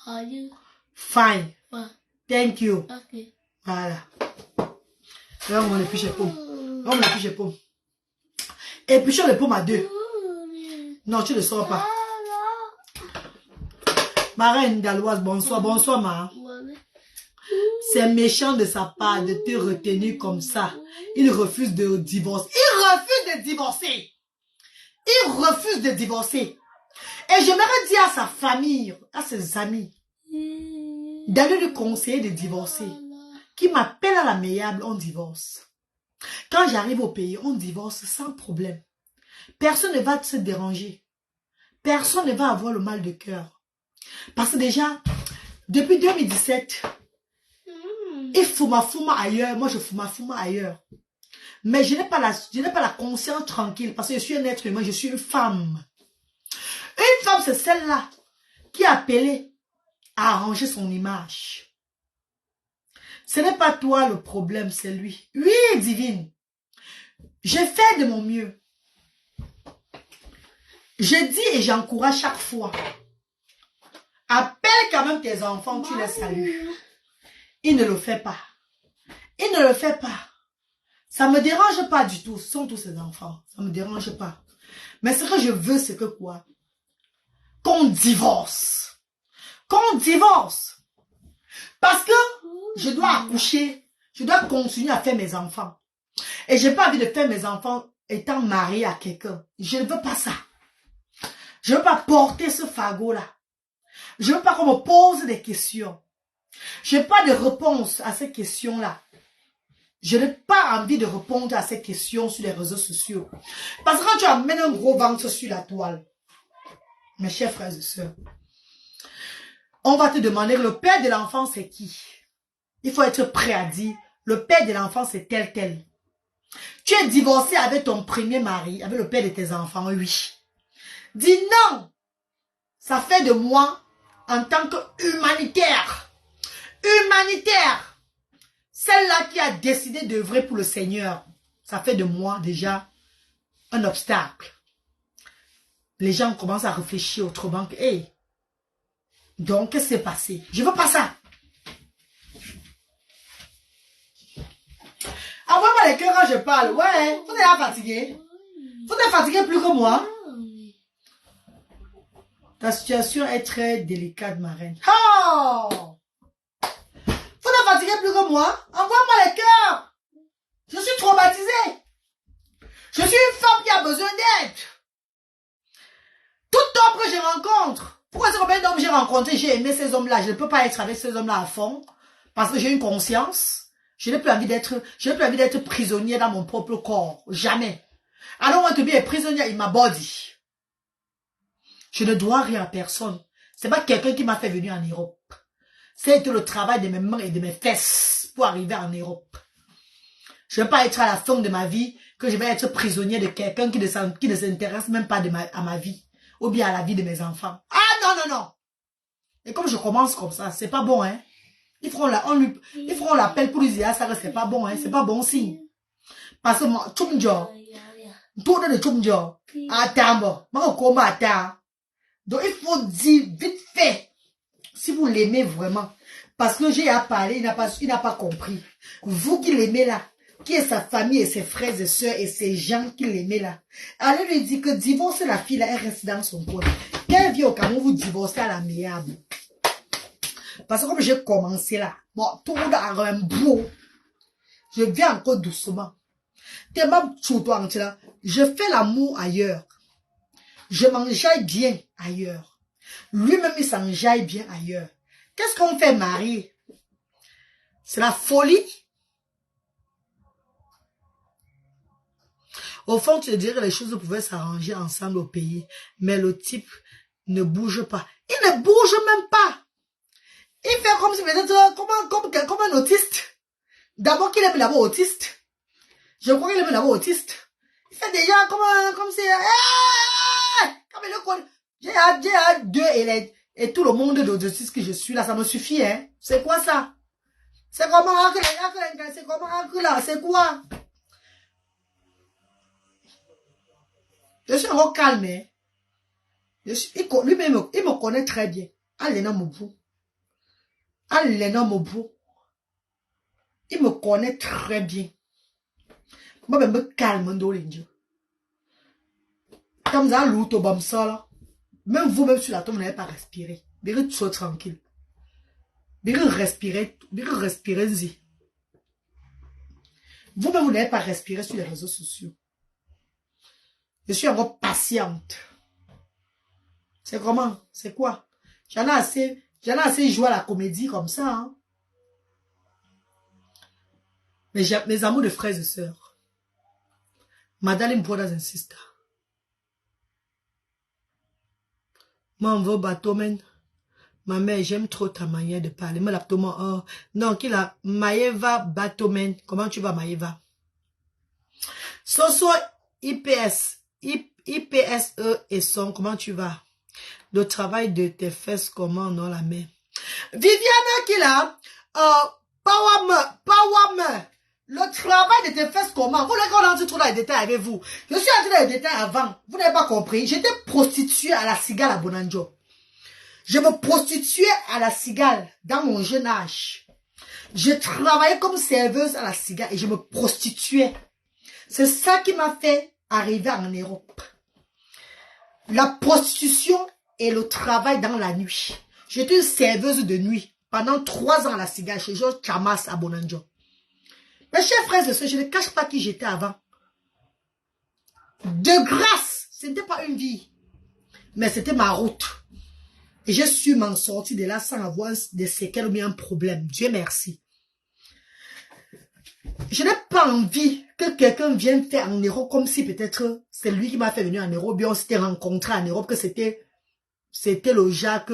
S2: Are you?
S1: Fine.
S2: What?
S1: Thank you.
S2: Okay.
S1: Voilà. Là, on épluche les pommes. On épluche les pommes. Épluchons les pommes à deux. Non, tu ne sors pas. Ma reine galloise, bonsoir. Bonsoir, ma. C'est méchant de sa part de te retenir comme ça. Il refuse de divorcer. Il refuse de divorcer. Il refuse de divorcer. Et j'aimerais dire à sa famille, à ses amis, d'aller lui conseiller de divorcer. Qui m'appelle à l'amiable, on divorce. Quand j'arrive au pays, on divorce sans problème. Personne ne va se déranger. Personne ne va avoir le mal de cœur. Parce que déjà, depuis 2017, il fouma ailleurs. Moi, je fouma ailleurs. Mais je n'ai pas la conscience tranquille parce que je suis un être humain, je suis une femme. Une femme, c'est celle-là qui a appelé à arranger son image. Ce n'est pas toi le problème, c'est lui. Oui, divine. J'ai fait de mon mieux. Je dis et j'encourage chaque fois. Appelle quand même tes enfants, tu les salues. Il ne le fait pas. Il ne le fait pas. Ça me dérange pas du tout. Ce sont tous ses enfants. Ça me dérange pas. Mais ce que je veux, c'est que quoi? Qu'on divorce. Qu'on divorce. Parce que je dois accoucher. Je dois continuer à faire mes enfants. Et j'ai pas envie de faire mes enfants étant mariée à quelqu'un. Je ne veux pas ça. Je ne veux pas porter ce fardeau-là. Je ne veux pas qu'on me pose des questions. Je n'ai pas de réponse à ces questions-là. Je n'ai pas envie de répondre à ces questions sur les réseaux sociaux. Parce que quand tu amènes un gros ventre sur la toile, mes chers frères et sœurs, on va te demander le père de l'enfant c'est qui? Il faut être prêt à dire, le père de l'enfant c'est tel. Tu es divorcé avec ton premier mari, avec le père de tes enfants, oui. Dis non. Ça fait de moi, en tant qu'humanitaire, celle-là qui a décidé d'œuvrer pour le Seigneur, ça fait de moi déjà un obstacle. Les gens commencent à réfléchir autrement que, hey, donc qu'est-ce qui s'est passé? Je veux pas ça. les cœurs quand je parle. Ouais, vous êtes là fatigué. Vous êtes fatigué plus que moi. Ta situation est très délicate, ma reine. Oh! Vous êtes fatigué plus que moi. Envoie-moi les cœurs. Je suis traumatisée. Je suis une femme qui a besoin d'aide. Tout homme que je rencontre. Pourquoi c'est combien d'hommes j'ai rencontré? J'ai aimé ces hommes-là. Je ne peux pas être avec ces hommes-là à fond. Parce que j'ai une conscience. Je n'ai plus envie d'être prisonnier dans mon propre corps. Jamais. I don't want to be a prisoner in my body. Je ne dois rien à personne. C'est pas quelqu'un qui m'a fait venir en Europe. C'est le travail de mes mains et de mes fesses pour arriver en Europe. Je ne veux pas être à la fin de ma vie que je vais être prisonnier de quelqu'un qui ne s'intéresse même pas à ma vie. Ou bien à la vie de mes enfants. Ah non, non, non. Et comme je commence comme ça, c'est pas bon, hein. Ils feront l'appel pour lui dire ça que c'est pas bon, hein. C'est pas bon signe. Parce que moi, Tchumjo, tout le Tchumjo, attends, moi, attends. Donc il faut dire vite fait, si vous l'aimez vraiment. Parce que j'ai à parler, il n'a pas compris. Vous qui l'aimez là, qui est sa famille et ses frères et sœurs et ces gens qui l'aimaient là. Allez lui dire que divorcer la fille là, elle reste dans son coin. Qu'elle vient au Cameroun, vous divorcez à l'amiable. Parce que comme j'ai commencé là, bon, tout le monde a un beau. Je viens encore doucement. Tellement choutoant là, je fais l'amour ailleurs. Je m'enjaille bien ailleurs. Lui-même, il s'enjaille bien ailleurs. Qu'est-ce qu'on fait, Marie? C'est la folie. Au fond, tu te dirais que les choses pouvaient s'arranger ensemble au pays. Mais le type ne bouge pas. Il ne bouge même pas. Il fait comme si peut-être comme un autiste. D'abord qu'il aime d'abord autiste. Je crois qu'il aime d'abord autiste. Il fait déjà comme si... Comme il le connaît. J'ai hâte d'eux et tout le monde d'autistes que je suis là. Ça me suffit, hein. C'est quoi ça? C'est comment c'est quoi? Je suis encore calme, hein. Lui-même, il me connaît très bien. Allez, non, mon bout. Il me connaît très bien. Moi, je me calme, Dolinjo. Comme ça, l'autre, comme ça, là. Même vous-même sur la tombe, vous n'avez pas respiré. Vous sois tranquille. Vous respirez, y Vous-même, vous n'avez pas respiré sur les réseaux sociaux. Je suis encore patiente. C'est comment? C'est quoi? J'en ai assez joué à la comédie comme ça, hein. Mais j'ai mes amours de frères et sœurs. My darling brothers and sisters. Moi, on va au bateau, man. Ma mère, j'aime trop ta manière de parler. Mais la oh, non, qui la Maeva Batomen. Comment tu vas, Maeva? Soso IPSE et son, comment tu vas? Le travail de tes fesses, comment non la main? Viviana qui là, Power. Le travail de tes fesses, comment? Vous voulez qu'on entre trop dans les détails avec vous? Je suis entré dans les détails avant. Vous n'avez pas compris. J'étais prostituée à la cigale à Bonanjo. Je me prostituais à la cigale dans mon jeune âge. Je travaillais comme serveuse à la cigale et je me prostituais. C'est ça qui m'a fait arriver en Europe. La prostitution et le travail dans la nuit. J'étais une serveuse de nuit pendant 3 ans à la cigale chez Georges Chamas à Bonanjo. Mes chers frères et sœurs, je ne cache pas qui j'étais avant. De grâce, ce n'était pas une vie, mais c'était ma route. Et j'ai su m'en sortir de là sans avoir des séquelles ou bien un problème. Dieu merci. Je n'ai pas envie que quelqu'un vienne faire en Europe comme si peut-être c'est lui qui m'a fait venir en Europe. Bien on s'était rencontrés en Europe, que c'était le Jacques,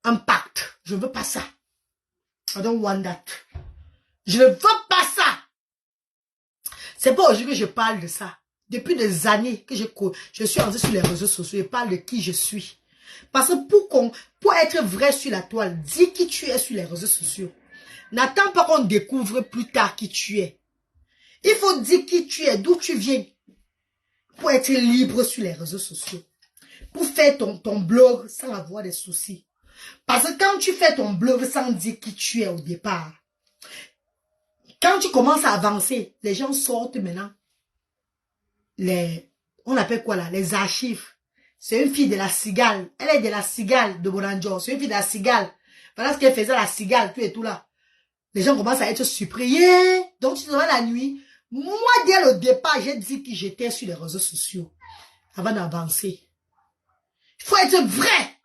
S1: un pacte. Je ne veux pas ça. I don't want that. Je ne veux pas ça. C'est pas aujourd'hui que je parle de ça. Depuis des années que je suis entrée sur les réseaux sociaux, je parle de qui je suis. Parce que pour être vrai sur la toile, dis qui tu es sur les réseaux sociaux. N'attends pas qu'on découvre plus tard qui tu es. Il faut dire qui tu es, d'où tu viens. Pour être libre sur les réseaux sociaux. Pour faire ton blog sans avoir des soucis. Parce que quand tu fais ton blog sans dire qui tu es au départ, Quand tu commences à avancer, les gens sortent maintenant. On appelle quoi là? Les archives. C'est une fille de la cigale. Elle est de la cigale de Bonanjo. C'est une fille de la cigale. Voilà ce qu'elle faisait la cigale, tout et tout là. Les gens commencent à être surpris. Donc tu te vois la nuit. Moi, dès le départ, j'ai dit que j'étais sur les réseaux sociaux. Avant d'avancer. Il faut être vrai.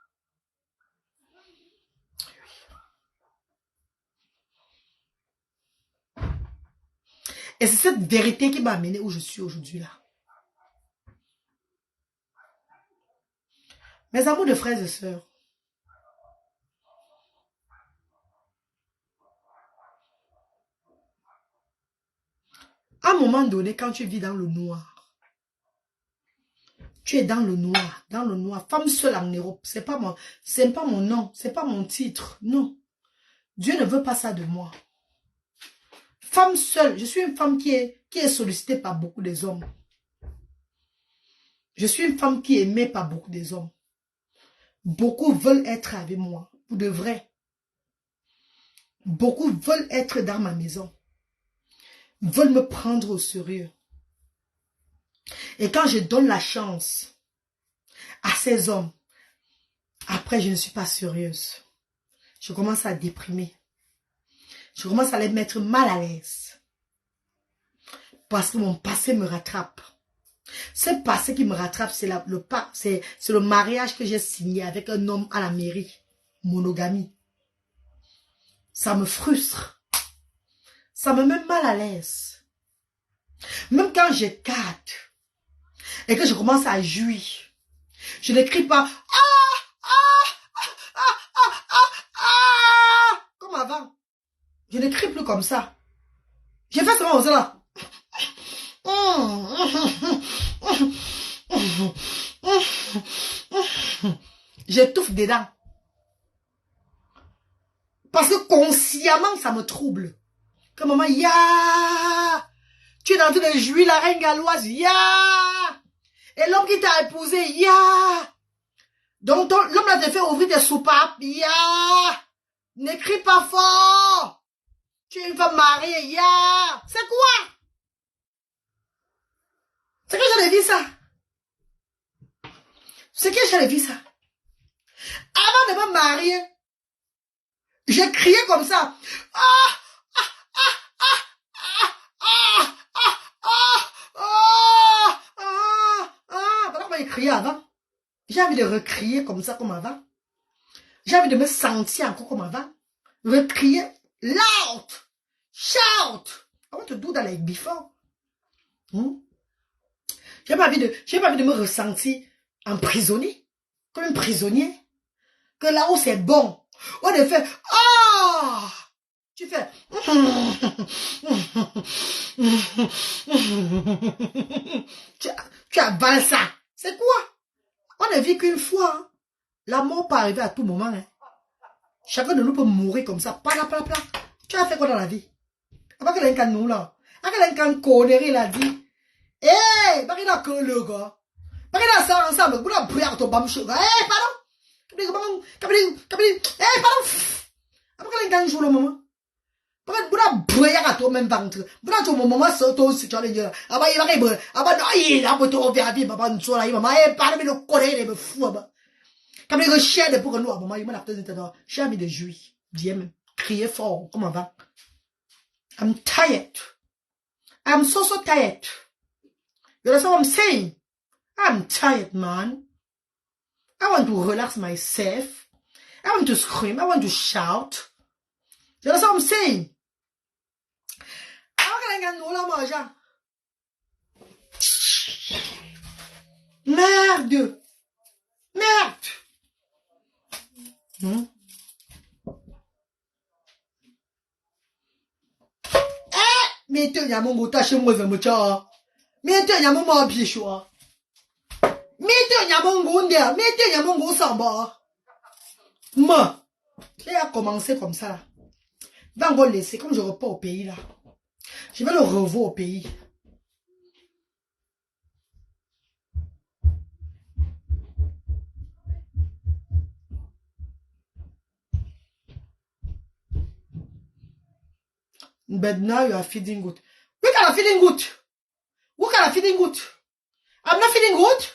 S1: Et c'est cette vérité qui m'a amené où je suis aujourd'hui là. Mes amours de frères et sœurs. À un moment donné, quand tu vis dans le noir, tu es dans le noir, femme seule en Europe, c'est pas mon nom, c'est pas mon titre, non. Dieu ne veut pas ça de moi. Femme seule, je suis une femme qui est sollicitée par beaucoup des hommes. Je suis une femme qui est aimée par beaucoup des hommes. Beaucoup veulent être avec moi, pour de vrai. Beaucoup veulent être dans ma maison. Veulent me prendre au sérieux. Et quand je donne la chance à ces hommes, après je ne suis pas sérieuse. Je commence à déprimer. Je commence à les mettre mal à l'aise. Parce que mon passé me rattrape. Ce passé qui me rattrape, c'est le mariage que j'ai signé avec un homme à la mairie. Monogamie. Ça me frustre. Ça me met mal à l'aise. Même quand je carte et que je commence à jouir, je n'écris pas comme avant. Je n'écris plus comme ça. J'ai fait seulement comme ça là. J'étouffe dedans. Parce que consciemment, ça me trouble. Que maman, tu es en train de jouir la reine galloise, et l'homme qui t'a épousé, donc l'homme là te fait ouvrir des soupapes, n'écris pas fort. Tu es une femme mariée, c'est quoi? C'est que j'avais vu ça. C'est que j'avais vu ça. Avant de me marier, j'ai crié comme ça. Voilà comment j'ai crié avant. J'ai envie de recrier comme ça, comme avant. J'ai envie de me sentir encore comme avant. Recrier loud. Shout. I want to do that like before. J'ai pas envie de me ressentir emprisonné. Comme un prisonnier. Que là-haut c'est bon. On a fait, tu fais, tu avales ça. C'est quoi? On ne vit qu'une fois. Hein. La mort peut arriver à tout moment. Hein. Chacun de nous peut mourir comme ça. Tu as fait quoi dans la vie? Après que l'un nous là. Après l'un connerie il a dit. Pas qu'il a que le gars. Pas qu'il a ça ensemble. Vous l'avez pris à ton bam sugar. Pardon. Pardon. Après l'un joue le moment. Après vous l'avez pris à ton même ventre. Vous l'avez ton moment sauté aussi tu as les gars. Ah bah il va arriver. Ah bah non il a beau au verre vie papa nous soit là il m'a parlé mais le connaît il me fou bah. Comme les chiens de pour nous à maman il m'a fait dedans. J'ai envie de jouir. Dis même crier fort comment va. I'm tired. I'm so tired. You understand what I'm saying? I'm tired, man. I want to relax myself. I want to scream. I want to shout. You understand what I'm saying? Merde. Mais tu y a mon gouta chez moi, mais tu y a mon mort bichou. Mais tu y a mon gondia, mais tu y a mon go samba. Moi, il a commencé comme ça. Va encore laisser, comme je repars au pays là. Je vais le revoir au pays. But now you are feeling good. We are feeling good. We are feeling good. I'm not feeling good.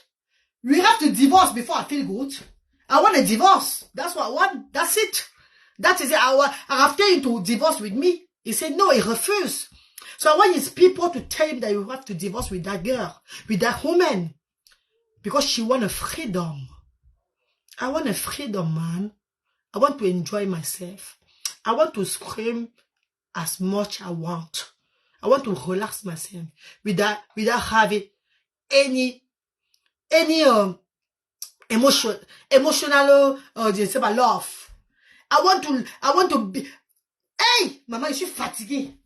S1: We have to divorce before I feel good. I want a divorce. That's what I want. That's it. That is it. I have him to divorce with me. He said no, he refused. So I want his people to tell him that you have to divorce with that girl, with that woman. Because she wants a freedom. I want a freedom, man. I want to enjoy myself. I want to scream as much I want. I want to relax myself without having any emotional je sais pas, love. I want to be. Hey, maman, je suis fatiguée.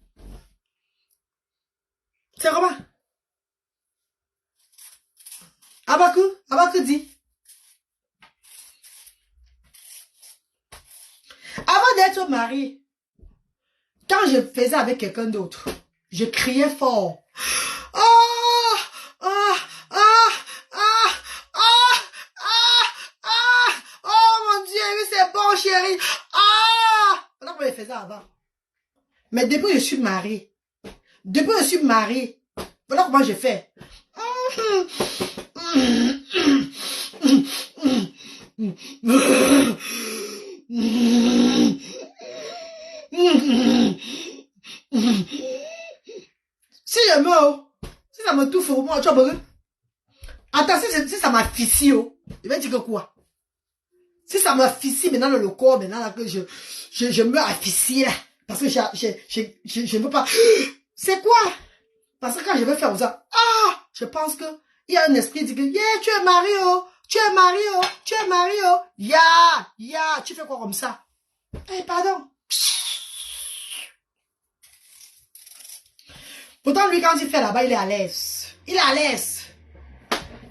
S1: C'est comment? Abakou dit. Avant d'être mariée, quand je faisais avec quelqu'un d'autre, je criais fort. Oh mon Dieu, oui c'est bon chérie. Voilà comment je faisais avant. Mais depuis que je suis mariée, voilà comment je fais. Si je meurs, si ça me touche au moins, tu vois, attends, si ça m'afficie, je vais dire que quoi? Si ça m'afficie maintenant dans le corps, maintenant là, que je meurs afficié là, parce que je ne veux pas. C'est quoi? Parce que quand je vais faire ça, je pense que il y a un esprit qui dit que, yeah, tu es marié, oh, tu es marié, oh, tu es marié, oh, yeah, tu fais quoi comme ça? Eh, pardon. Pourtant, lui, quand il fait là-bas, il est à l'aise. Il est à l'aise.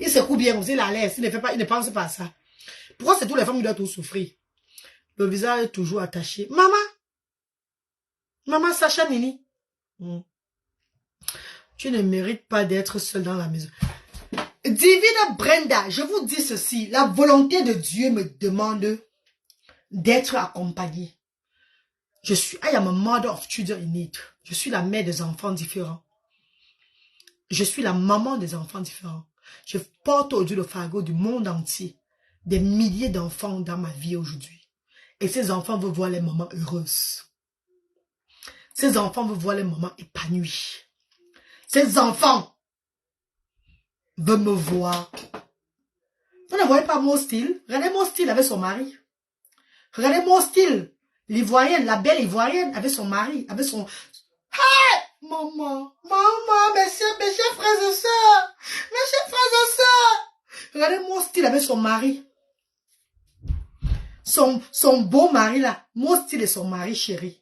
S1: Il se coupe bien aussi, il est à l'aise. Il ne pense pas à ça. Pourquoi c'est toutes les femmes qui doivent tout souffrir? Le visage est toujours attaché. Maman, Sacha Nini. Tu ne mérites pas d'être seule dans la maison. Divine Brenda, je vous dis ceci. La volonté de Dieu me demande d'être accompagnée. I am a mother of children in need. Je suis la mère des enfants différents. Je suis la maman des enfants différents. Je porte aujourd'hui le fardeau du monde entier. Des milliers d'enfants dans ma vie aujourd'hui. Et ces enfants veulent voir les mamans heureuses. Ces enfants veulent voir les mamans épanouies. Ces enfants veulent me voir. Vous ne voyez pas mon style? Regardez mon style avec son mari. Regardez mon style. L'Ivoirienne, la belle Ivoirienne avec son mari, avec son... Hey! Maman, mes chers frères et sœurs, regardez mon style avec son mari. Son beau mari là, mon style et son mari chéri.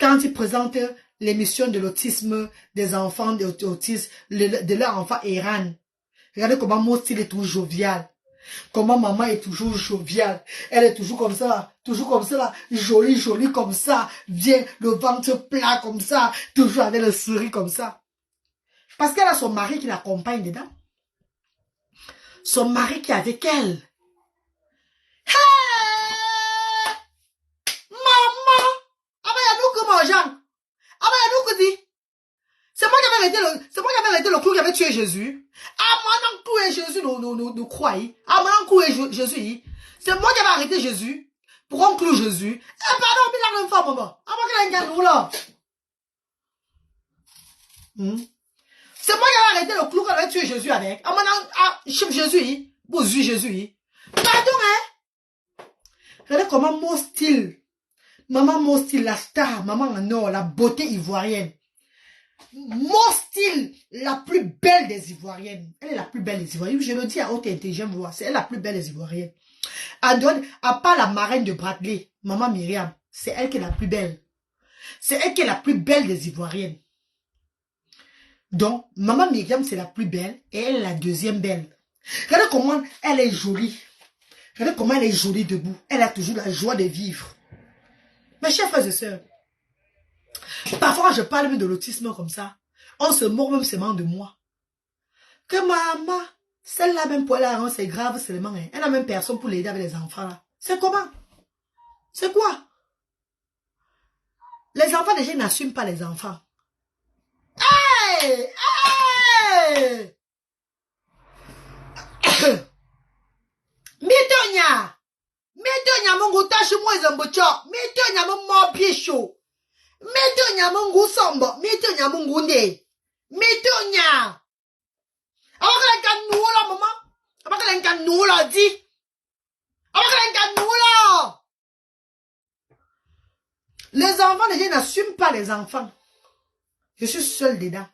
S1: Quand il présente l'émission de l'autisme des enfants autistes, de leur enfant Iran, regardez comment mon style est toujours jovial. Comment maman est toujours joviale. Elle est toujours comme ça, jolie comme ça, bien le ventre plat comme ça, toujours avec le sourire comme ça. Parce qu'elle a son mari qui l'accompagne dedans. Son mari qui est avec elle. Hey! Maman! Ah ben, il y a nous comme argent. Ah ben, il y a nous que dit. C'est moi qui avais arrêté le clou qui avait tué Jésus. Ah, moi, non, coué Jésus, nous croyons. Ah, moi, non, coué Jésus. C'est moi qui avais arrêté Jésus. Pour qu'on cloue Jésus. Eh, pardon, mais la même fois, maman. Ah, moi, qui l'ai nous là. C'est moi qui avais arrêté le clou qui avait tué Jésus avec. Ah, moi, non, chef Jésus, vous Jésus. Pardon, hein. Regardez comment mon style. Maman, mon style, la star. Maman en or, la beauté ivoirienne. Mon style, la plus belle des Ivoiriennes. Elle est la plus belle des Ivoiriennes. Je le dis à haute intelligence, c'est elle la plus belle des Ivoiriennes. À part la marraine de Bradley, maman Myriam, c'est elle qui est la plus belle. C'est elle qui est la plus belle des Ivoiriennes. Donc, maman Myriam, c'est la plus belle et elle est la deuxième belle. Regardez comment elle est jolie. Regardez comment elle est jolie debout. Elle a toujours la joie de vivre. Mes chers frères et sœurs, parfois, je parle même de l'autisme comme ça. On se moque même seulement de moi. Que maman, celle-là même pour elle, c'est grave seulement. Hein. Elle n'a même personne pour l'aider avec les enfants là. C'est comment? C'est quoi? Les enfants, déjà, ils n'assument pas les enfants. Hey! Hey! Mitonya! Mitonya mungu tashi mweze mbocho. Mitonya mungu pisho. Mitonya mungu sombo. Mitonya mungu nde. Mitonya! Abakala nka nula, maman. Abakala nka nula, di. Abakala nka nula. Les enfants, déjà, n'assument pas les enfants. Je suis seule dedans.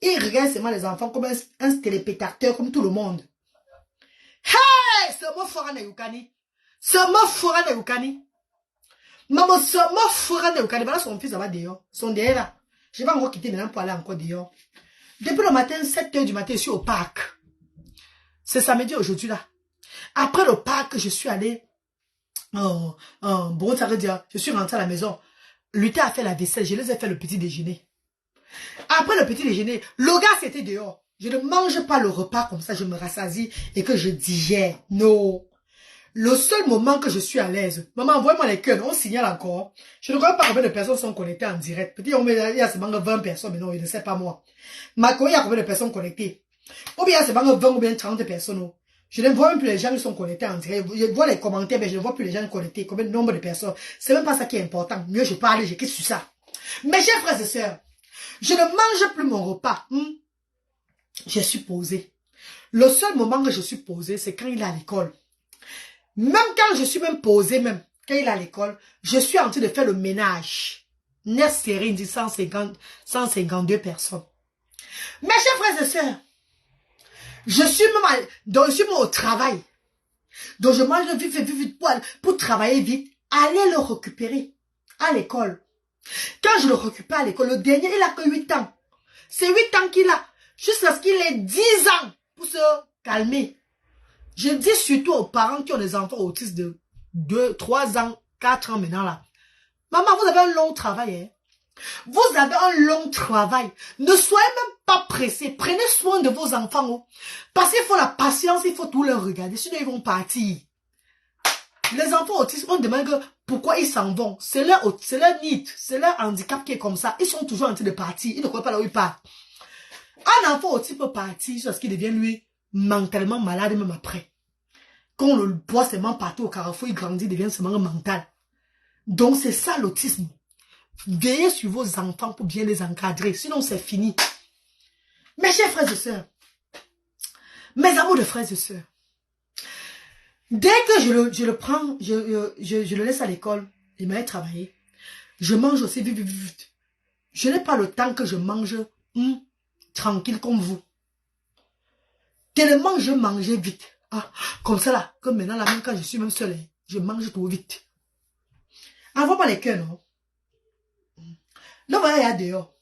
S1: Ils regardent seulement les enfants comme un téléspectateur, comme tout le monde. Hey! Ce mot fera Yukani. Ce mot fera Yukani. Maman, ce mot fera Yukani. Voilà son fils, ça va dehors. Son derrière là. Je vais encore quitter maintenant pour aller encore dehors. Depuis le matin, 7 h du matin, je suis au parc. C'est samedi aujourd'hui là. Après le parc, je suis allé. Bon, ça veut dire, je suis rentré à la maison. Luther a fait la vaisselle, je les ai fait le petit déjeuner. Après le petit déjeuner, le gars c'était dehors. Je ne mange pas le repas comme ça, je me rassasie et que je digère. Non. Le seul moment que je suis à l'aise, maman, envoie-moi les cœurs, on signale encore. Je ne connais pas combien de personnes sont connectées en direct. Peut-être il y a seulement 20 personnes, mais non, je ne sais pas moi. Ma il y a combien de personnes connectées? Ou bien il y a seulement 20 ou bien 30 personnes. Non. Je ne vois même plus les gens qui sont connectés en direct. Je vois les commentaires, mais je ne vois plus les gens connectés. Combien de nombre de personnes. C'est même pas ça qui est important. Mieux je parle, je quitte sur ça. Mes chers frères et sœurs, je ne mange plus mon repas. Je suis posée. Le seul moment que je suis posée, c'est quand il est à l'école. Même quand je suis même posée, même quand il est à l'école, je suis en train de faire le ménage. Next série, il dit 152 personnes. Mes chers frères et sœurs, je suis même au travail. Donc je mange vite pour travailler vite. Allez le récupérer à l'école. Quand je le récupère à l'école, le dernier, il a que 8 ans. C'est 8 ans qu'il a. Jusqu'à ce qu'il ait 10 ans pour se calmer. Je dis surtout aux parents qui ont des enfants autistes de 2, 3 ans, 4 ans maintenant là. Maman, vous avez un long travail. Hein? Vous avez un long travail. Ne soyez même pas pressés. Prenez soin de vos enfants. Oh. Parce qu'il faut la patience, il faut tout leur regarder. Sinon, ils vont partir. Les enfants autistes, on demande pourquoi ils s'en vont. C'est leur need, c'est leur handicap qui est comme ça. Ils sont toujours en train de partir. Ils ne croient pas là où ils partent. Un enfant autiste peut partir parce qu'il devient, lui, mentalement malade même après. Quand on le voit seulement partout au carrefour, il grandit, il devient seulement mental. Donc, c'est ça l'autisme. Veillez sur vos enfants pour bien les encadrer. Sinon, c'est fini. Mes chers frères et sœurs, mes amours de frères et sœurs, dès que je le prends, je le laisse à l'école, il m'a travaillé. Je mange aussi vite. Je n'ai pas le temps que je mange tranquille comme vous. Tellement je mangeais vite. Ah, comme ça là, comme maintenant là, même quand je suis même seule, je mange trop vite. Envoie-moi les cœurs, non? Le voilà, il y a dehors.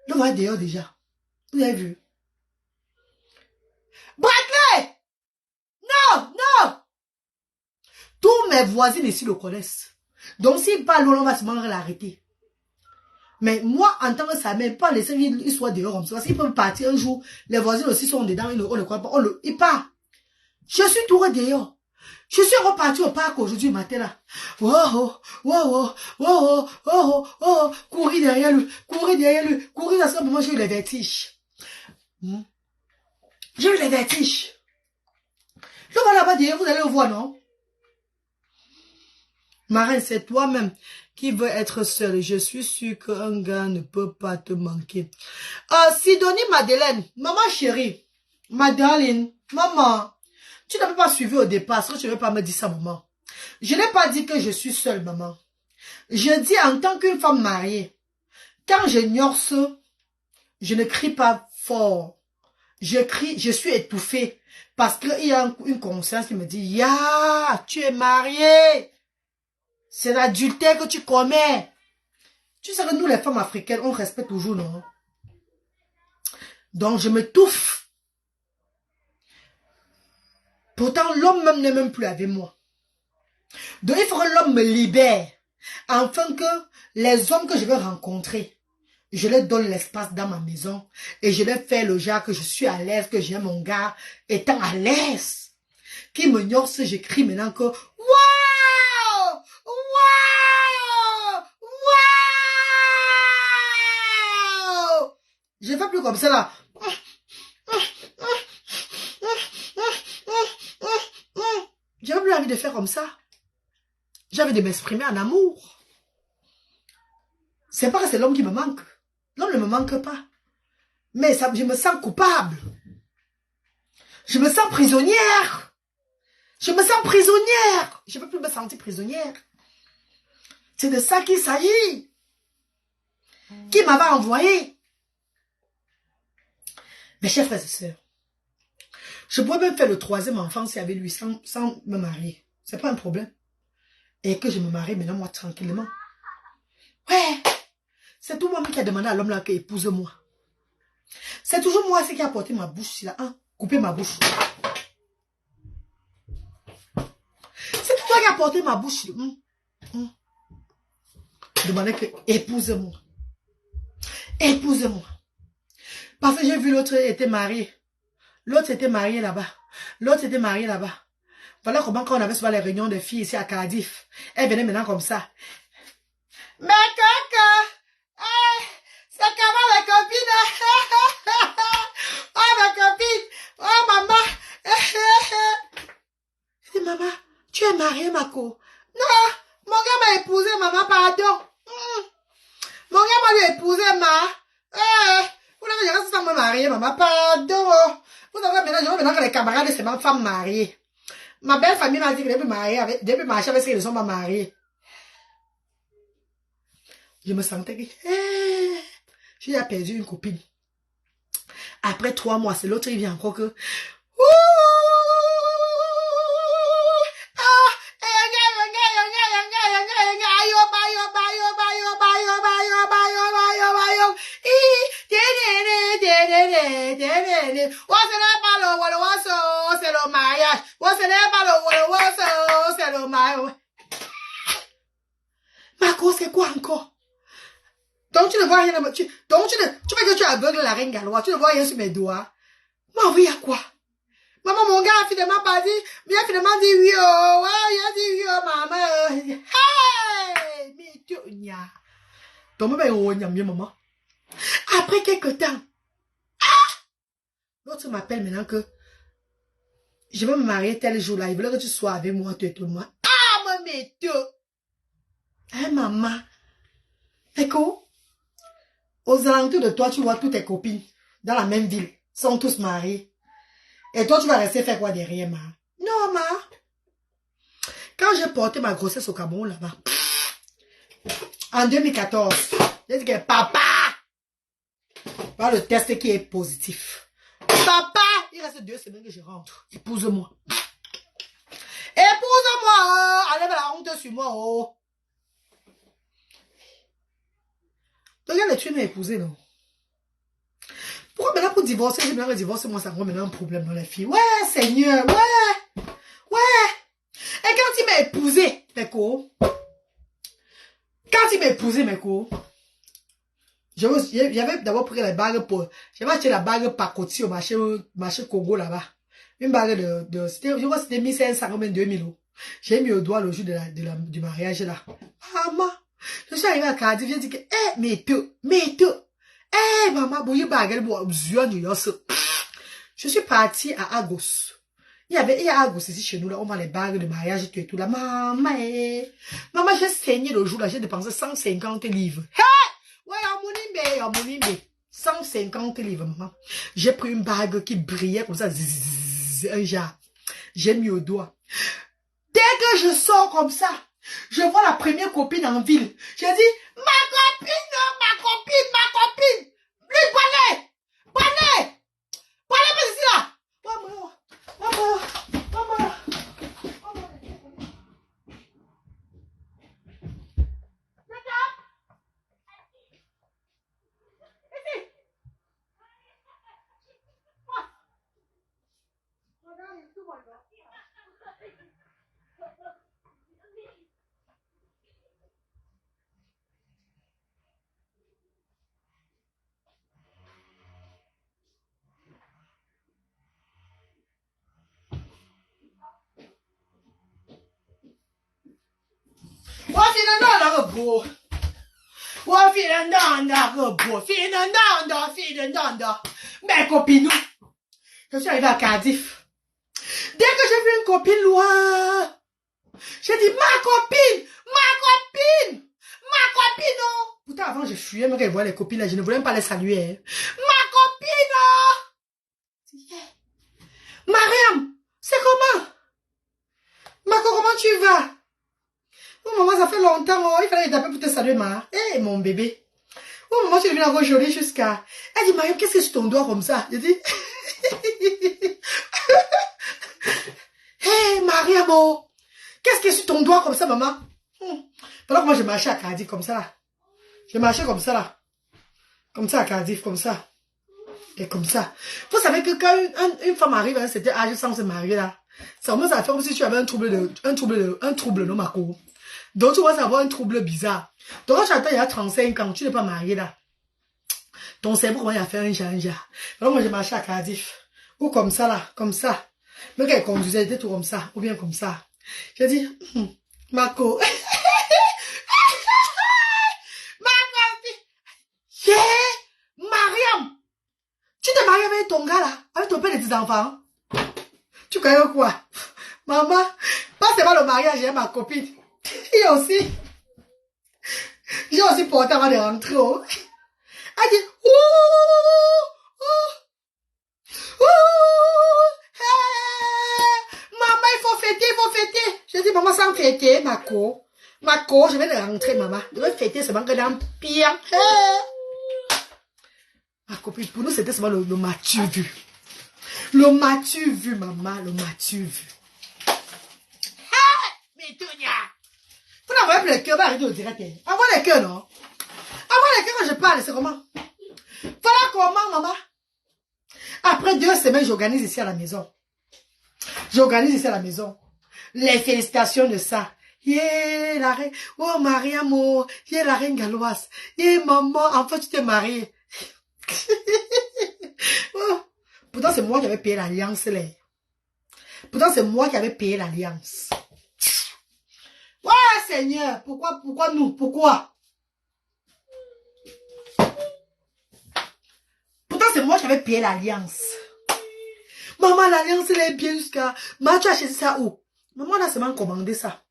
S1: Le voilà dehors déjà. Vous avez vu? Bradley! Non! Tous mes voisins ici le connaissent. Donc s'il parle, on va se l'arrêter. Mais moi, en tant que sa mère, pas laisser qu'il soit dehors comme ça. Parce qu'il peut partir un jour, les voisins aussi sont dedans, on ne croit pas, il part. Je suis tout dehors. Je suis reparti au parc aujourd'hui matin là. Courir derrière lui, courir à ce moment, j'ai eu les vertiges. J'ai eu les vertiges. Je vais là-bas derrière, vous allez le voir, non? Marraine, c'est toi-même qui veux être seule. Je suis sûre qu'un gars ne peut pas te manquer. Sidonie Madeleine, maman chérie, ma darling, maman, tu n'avais pas suivi au départ, parce que tu ne veux pas me dire ça, maman. Je n'ai pas dit que je suis seule, maman. Je dis en tant qu'une femme mariée, quand je gnorce, je ne crie pas fort. Je crie, je suis étouffée, parce qu'il y a une conscience qui me dit, ya, tu es mariée. C'est l'adultère que tu commets. Tu sais que nous, les femmes africaines, on respecte toujours, non? Donc, je m'étouffe. Pourtant, l'homme même n'est même plus avec moi. Donc, il faut que l'homme me libère. Afin que les hommes que je vais rencontrer, je leur donne l'espace dans ma maison. Et je leur fais le genre que je suis à l'aise, que j'aime mon gars étant à l'aise. Qui me gnorce, j'écris maintenant que... Waouh! Je ne fais plus comme ça là. Je n'ai plus envie de faire comme ça. J'ai envie de m'exprimer en amour. C'est pas que c'est l'homme qui me manque. L'homme ne me manque pas. Mais ça, je me sens coupable. Je me sens prisonnière. Je me sens prisonnière. Je ne veux plus me sentir prisonnière. C'est de ça qu'il s'agit. Qui m'avait envoyé? Mes chers frères et sœurs, je pourrais même faire le 3e enfant s'il y avait lui sans me marier. C'est pas un problème. Et que je me marie maintenant moi tranquillement. Ouais. C'est tout moi qui a demandé à l'homme là qu'il épouse-moi. C'est toujours moi qui a porté ma bouche là. Hein? Couper ma bouche. C'est toi qui a porté ma bouche. Demandez que épouse-moi. Épouse-moi. Parce que j'ai vu l'autre était marié. L'autre était marié là-bas. L'autre était marié là-bas. Voilà comment quand on avait souvent les réunions de filles ici à Cardiff. Elle venait maintenant comme ça. Mais coco, c'est comment les copines? Oh ma copine, oh maman. Je dis maman, tu es mariée ma co. Non, mon gars m'a épousé maman, pardon. Mon gars m'a lui épousé ma. Vous n'avez jamais sans me marier maman, pardon. Vous avez maintenant que les camarades de ces femmes mariées. Ma belle famille m'a dit que depuis marcher avec ceux qui ne sont pas mariés. Je me sentais que j'ai perdu une copine. Après 3 mois, c'est l'autre, il vient encore que... C'est le mariage. C'est le mariage. Marco, c'est quoi encore? Donc tu ne vois rien. Donc tu veux que tu aveugles la reine galloise. Tu ne vois rien sur mes doigts. Moi, oui, à quoi? Maman, mon gars a finalement pas dit. Il a finalement dit oui, oh. Ouais, il a dit oui, oh, maman. Hey! Mais tu n'y a. Donc, maman. Après quelques temps. L'autre m'appelle maintenant que je vais me marier tel jour-là. Il voulait que tu sois avec moi, tu es tout moi. Ah, mais tu. Hein, maman. Écoute. Aux alentours de toi, tu vois toutes tes copines dans la même ville, sont tous mariés. Et toi, tu vas rester faire quoi derrière, ma? Non, ma. Quand j'ai porté ma grossesse au Cameroun, là-bas, en 2014, j'ai dit que papa, voilà le test qui est positif. Papa, il reste 2 semaines que je rentre. Épouse-moi. Épouse-moi, oh. Enlève la honte sur moi, oh. Regarde, tu m'as épousé, non? Pourquoi maintenant pour divorcer, j'ai maintenant divorcer, moi ça me maintenant un problème dans les filles. Ouais, Seigneur, ouais. Et quand il m'a épousé, Meko, j'avais d'abord pris les bagues pour, j'avais acheté la bague pacotille au marché Congo là-bas. Une bague je vois c'était 1500 ou même 2000 euros. J'ai mis au doigt le jour du mariage là. Maman, je suis arrivée à Cardiff, j'ai dit que, maman, je suis partie à Agos. Il y a Agos ici chez nous, là, on vend les bagues de mariage et tout, là. Maman, j'ai saigné le jour, là, j'ai dépensé 150 livres. Ouais, en monimbe. 150 livres, maman. J'ai pris une bague qui brillait comme ça, un genre. J'ai mis au doigt. Dès que je sors comme ça, je vois la première copine en ville. J'ai dit, ma copine. Lui, parlez, mais c'est là. Maman. Oh, Finanda. Mes copines, je suis arrivée à Cardiff. Dès que j'ai vu une copine loin, j'ai dit, ma copine, non. Pourtant, avant, je fuyais, mais quand je voyais les copines là, je ne voulais même pas les saluer. Hein. Ma copine, yeah. Mariam, c'est comment? Marco, comment tu vas? Oh, maman, ça fait longtemps, oh, il fallait taper pour te saluer, ma. Eh, mon bébé. Oh, maman, tu es venue encore aujourd'hui jusqu'à... Elle dit, Mariam, qu'est-ce que c'est ton doigt comme ça? Je dis... Hé, Mariam, oh, qu'est-ce que c'est ton doigt comme ça, maman? Pendant que moi, je marchais à Cardiff comme ça, là. Je marchais comme ça, là. Comme ça, à Cardiff, comme ça. Et comme ça. Vous savez que quand une femme arrive à un certain âge sans se marier, là, ça commence à faire comme si tu avais un trouble, non, Marco. Donc, tu vas avoir un trouble bizarre. Donc, quand tu attends, il y a 35 ans, tu n'es pas marié, là. Ton cerveau commence à faire un janja. Alors, moi, je marchais à Cardiff. Ou comme ça, là, comme ça. Mais quand elle conduisait, elle était tout comme ça, ou bien comme ça. J'ai dit, Marco. Yeah! Mariam! Tu t'es marié avec ton gars là, avec ton père et tes enfants. Tu connais quoi? Maman, pas seulement le mariage, j'ai ma copine. J'ai aussi porté avant de rentrer. Oh. Elle dit, maman, il faut fêter. Je dis, maman, sans fêter, Marco, je vais rentrer, maman. Je vais fêter seulement que dans pire. Ma copine, pour nous, c'était seulement le m'as-tu vu. Le m'as-tu vu, maman, le m'as-tu vu. Mais Tonia, vous n'envoyez plus le cœur, va arrêter au direct. Envoie les cœurs, non? Envoie les cœurs quand je parle, c'est comment? Voilà comment, maman. Après 2 semaines, j'organise ici à la maison. Les félicitations de ça. Yeah, la reine. Oh, Mariam, oh. Yeah, la reine galloise. Yeah, maman, enfin, tu t'es mariée. Oh. Pourtant, c'est moi qui avais payé l'alliance. Ouais, Seigneur, pourquoi nous? Pourquoi? Pourtant, c'est moi qui avais payé l'alliance. Maman, l'alliance, elle est bien jusqu'à... Maman, tu as acheté ça où? Maman, on a seulement commandé ça.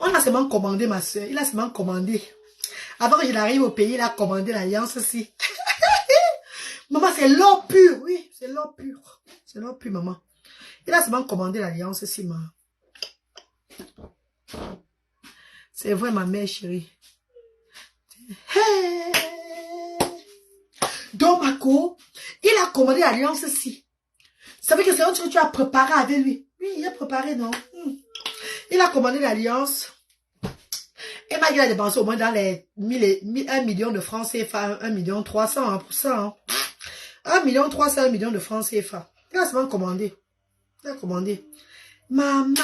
S1: On a seulement commandé, ma soeur. Il a seulement commandé. Avant que je n'arrive au pays, il a commandé l'alliance aussi. Maman, c'est l'or pur. Oui, c'est l'or pur. C'est l'or pur, maman. Il a seulement commandé l'alliance aussi, maman. C'est vrai, ma mère chérie. Hey. Donc, Marco, il a commandé l'alliance aussi. Ça veut dire que c'est un truc que tu as préparé avec lui. Oui, il a préparé, non? Il a commandé l'alliance. Et m'a dit qu'il a dépensé au moins dans les 1 million de francs CFA, 1,3 million pour ça. Hein. 1,3 million, 1 million de francs CFA. Il a seulement commandé. Maman,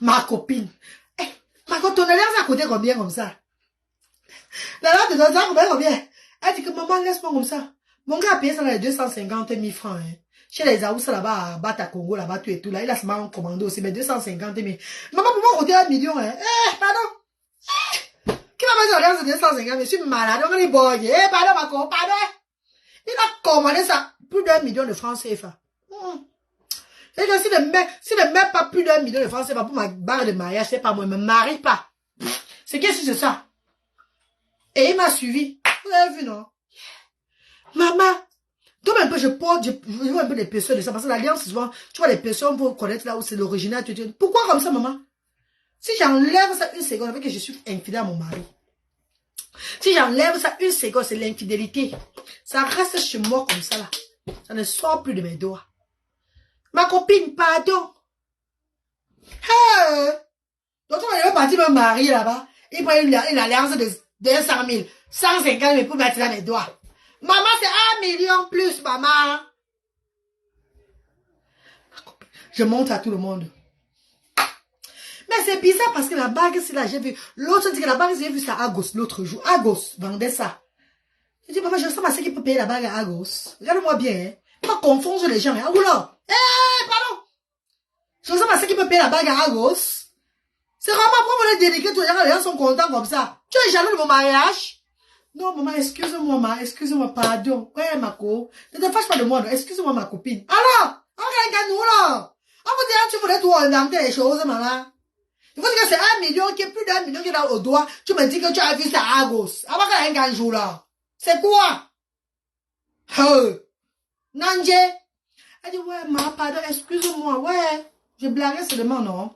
S1: ma copine. Ma copine, ton alliance a coûté combien comme ça? L'alliance de ton a combien? Elle dit que maman, laisse-moi comme ça. Mon gars a payé ça dans les 250 000 francs. Hein. Chez les Aoussa là-bas, à Bata Congo, là-bas, tout et tout, là, il a seulement commandé aussi, mais 250 000. Maman, pourquoi coûter 1 million, hein? Pardon. Qui m'a fait l'alliance de 250 000? Je suis malade, on est boy. Pardon, Marco, pardon. Il a commandé ça, plus d'1 million de francs CFA. Et que si ne met pas plus d'1 million de francs CFA pour ma barre de mariage, c'est pas moi, je me marie pas. C'est qu'est-ce que c'est ça? Et il m'a suivi. Vous avez vu, non? Maman. Donc un peu, je vois un peu les personnes de ça, parce que l'alliance, souvent, tu vois les personnes pour connaître là où c'est l'original. Pourquoi comme ça, maman? Si j'enlève ça 1 seconde, avec que je suis infidèle à mon mari. Si j'enlève ça 1 seconde, c'est l'infidélité. Ça reste chez moi comme ça, là. Ça ne sort plus de mes doigts. Ma copine, pardon. Donc, on est parti me marier là-bas. Il prend une alliance de 200 000, 150 000 pour mettre dans mes doigts. Maman, c'est 1 million plus, maman. Je montre à tout le monde. Mais c'est bizarre parce que la bague, c'est là, j'ai vu. L'autre dit que la bague, j'ai vu ça à Agos l'autre jour. Agos vendait ça. Je dis, maman, je sais pas ce qui peut payer la bague à Agos. Regarde-moi bien, hein. Pas confondre les gens, hein. Oula. Pardon. Je sais pas ce qui peut payer la bague à Agos. C'est vraiment pour me les dédiquer, les gens sont contents comme ça. Tu es jaloux de mon mariage? Non, maman, excuse-moi, pardon. Ouais, ma co. Ne te fâche pas de moi, non. Excuse-moi, ma copine. Alors, regarde-nous, là. On vous dire, tu voulais tout inventer les choses, maman. Il faut dire que c'est 1 million, qui est plus d'1 million qui est là au doigt. Tu me dis que tu as vu ça à gauche. Avant qu'elle ait un jour, là. C'est quoi? Nanje. Elle dit, ouais, ma, pardon, excuse-moi, ouais. Je blaguais seulement, non?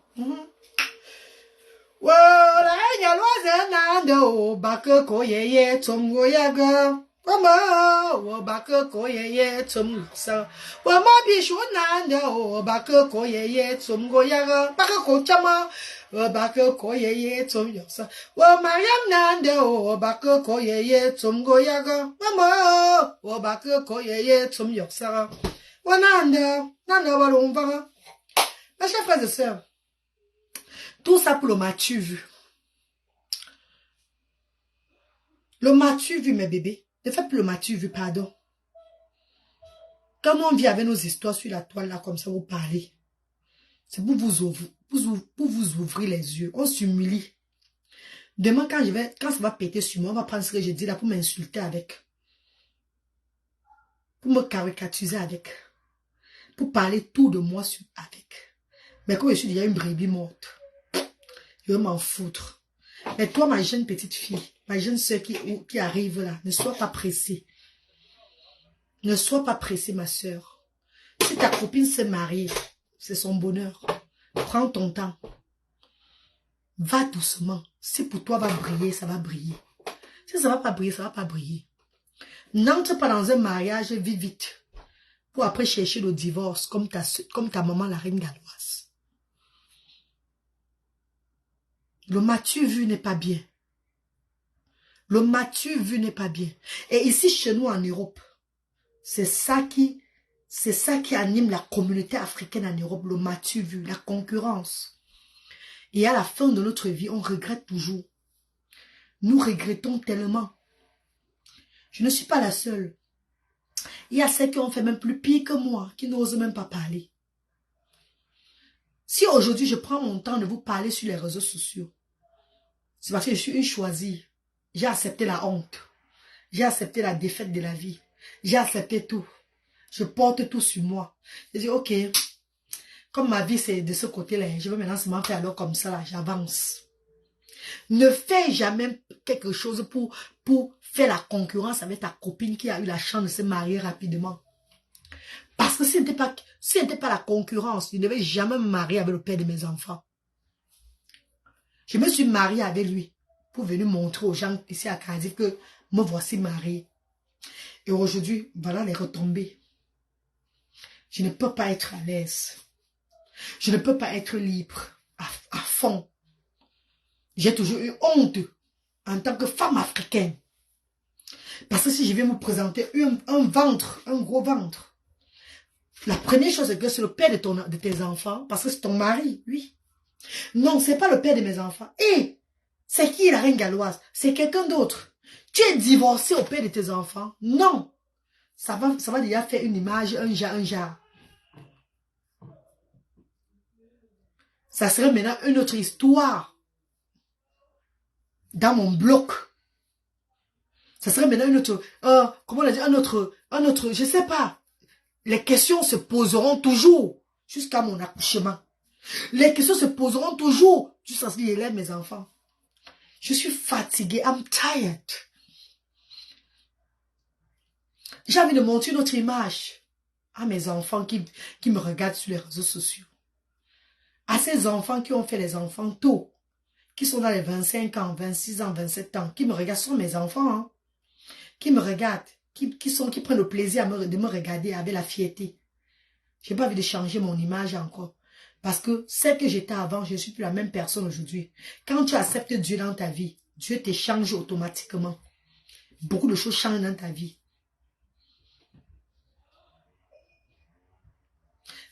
S1: Wala nyalwaze nando baka koyeye tumgo yaga. Wama wo baka koyeye tumsa. Wama bishu nando baka koyeye tumgo yaga. Baka kochama baka koyeye tumyosa. Wama yam nando baka koyeye tumgo yaga. Wama wo baka koyeye tumyosa. Wananda nanda walumba. Mes chers frères et sœurs, tout ça pour le m'as-tu vu? Le m'as-tu vu, mes bébés? Ne faites plus le m'as-tu vu, pardon. Quand on vit avec nos histoires sur la toile, là, comme ça, vous parlez. C'est pour vous ouvrir les yeux. On s'humilie. Demain, quand ça va péter sur moi, on va prendre ce que j'ai dit là pour m'insulter avec. Pour me caricaturiser avec. Pour parler tout de moi avec. Mais quand je suis déjà une brebis morte, je vais m'en foutre. Mais toi, ma jeune petite fille, ma jeune soeur qui arrive là, ne sois pas pressée. Ne sois pas pressée, ma soeur. Si ta copine s'est mariée, c'est son bonheur. Prends ton temps. Va doucement. Si pour toi va briller, ça va briller. Si ça va pas briller, ça va pas briller. N'entre pas dans un mariage, vis vite. Pour après chercher le divorce, comme ta maman, la reine galloise. Le m'as-tu vu n'est pas bien. Le m'as-tu vu n'est pas bien. Et ici, chez nous, en Europe, c'est ça qui anime la communauté africaine en Europe. Le m'as-tu vu, la concurrence. Et à la fin de notre vie, on regrette toujours. Nous regrettons tellement. Je ne suis pas la seule. Il y a celles qui ont fait même plus pire que moi, qui n'osent même pas parler. Si aujourd'hui, je prends mon temps de vous parler sur les réseaux sociaux, c'est parce que je suis une choisie. J'ai accepté la honte. J'ai accepté la défaite de la vie. J'ai accepté tout. Je porte tout sur moi. Je dis, ok, comme ma vie c'est de ce côté-là, je veux maintenant seulement faire alors comme ça, là, j'avance. Ne fais jamais quelque chose pour faire la concurrence avec ta copine qui a eu la chance de se marier rapidement. Parce que si ce n'était pas la concurrence, je ne devais jamais me marier avec le père de mes enfants. Je me suis mariée avec lui pour venir montrer aux gens ici à Cardiff que me voici mariée. Et aujourd'hui, voilà les retombées. Je ne peux pas être à l'aise. Je ne peux pas être libre à fond. J'ai toujours eu honte en tant que femme africaine. Parce que si je viens me présenter un ventre, un gros ventre, la première chose c'est que c'est le père de tes enfants, parce que c'est ton mari, oui. Non, c'est pas le père de mes enfants. Et c'est qui la reine galloise? C'est quelqu'un d'autre. Tu es divorcé au père de tes enfants? Non. Ça va déjà faire une image, un genre. Ça serait maintenant une autre histoire. Dans mon bloc. Ça serait maintenant une autre, comment on a dit, un autre, je sais pas. Les questions se poseront toujours jusqu'à mon accouchement. Les questions se poseront toujours jusqu'à ce qu'il élève mes enfants. Je suis fatiguée, I'm tired. J'ai envie de montrer une autre image à mes enfants qui me regardent sur les réseaux sociaux. À ces enfants qui ont fait les enfants tôt, qui sont dans les 25 ans, 26 ans, 27 ans, qui me regardent, ce sont mes enfants, hein, qui me regardent, qui prennent le plaisir de me regarder avec la fierté. Je n'ai pas envie de changer mon image encore. Parce que celle que j'étais avant, je ne suis plus la même personne aujourd'hui. Quand tu acceptes Dieu dans ta vie, Dieu te change automatiquement. Beaucoup de choses changent dans ta vie.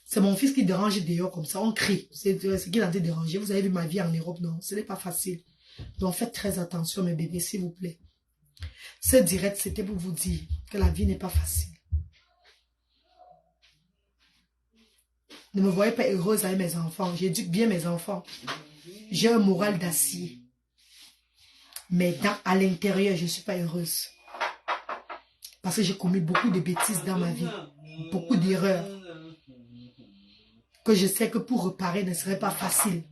S1: C'est mon fils qui dérange dehors comme ça, on crie. C'est ce qui est en train de déranger. Vous avez vu ma vie en Europe, non? Ce n'est pas facile. Donc faites très attention mes bébés, s'il vous plaît. Ce direct, c'était pour vous dire que la vie n'est pas facile. Ne me voyez pas heureuse avec mes enfants. J'éduque bien mes enfants. J'ai un moral d'acier. Mais à l'intérieur, je ne suis pas heureuse. Parce que j'ai commis beaucoup de bêtises dans ma vie. Beaucoup d'erreurs. Que je sais que pour réparer ne serait pas facile.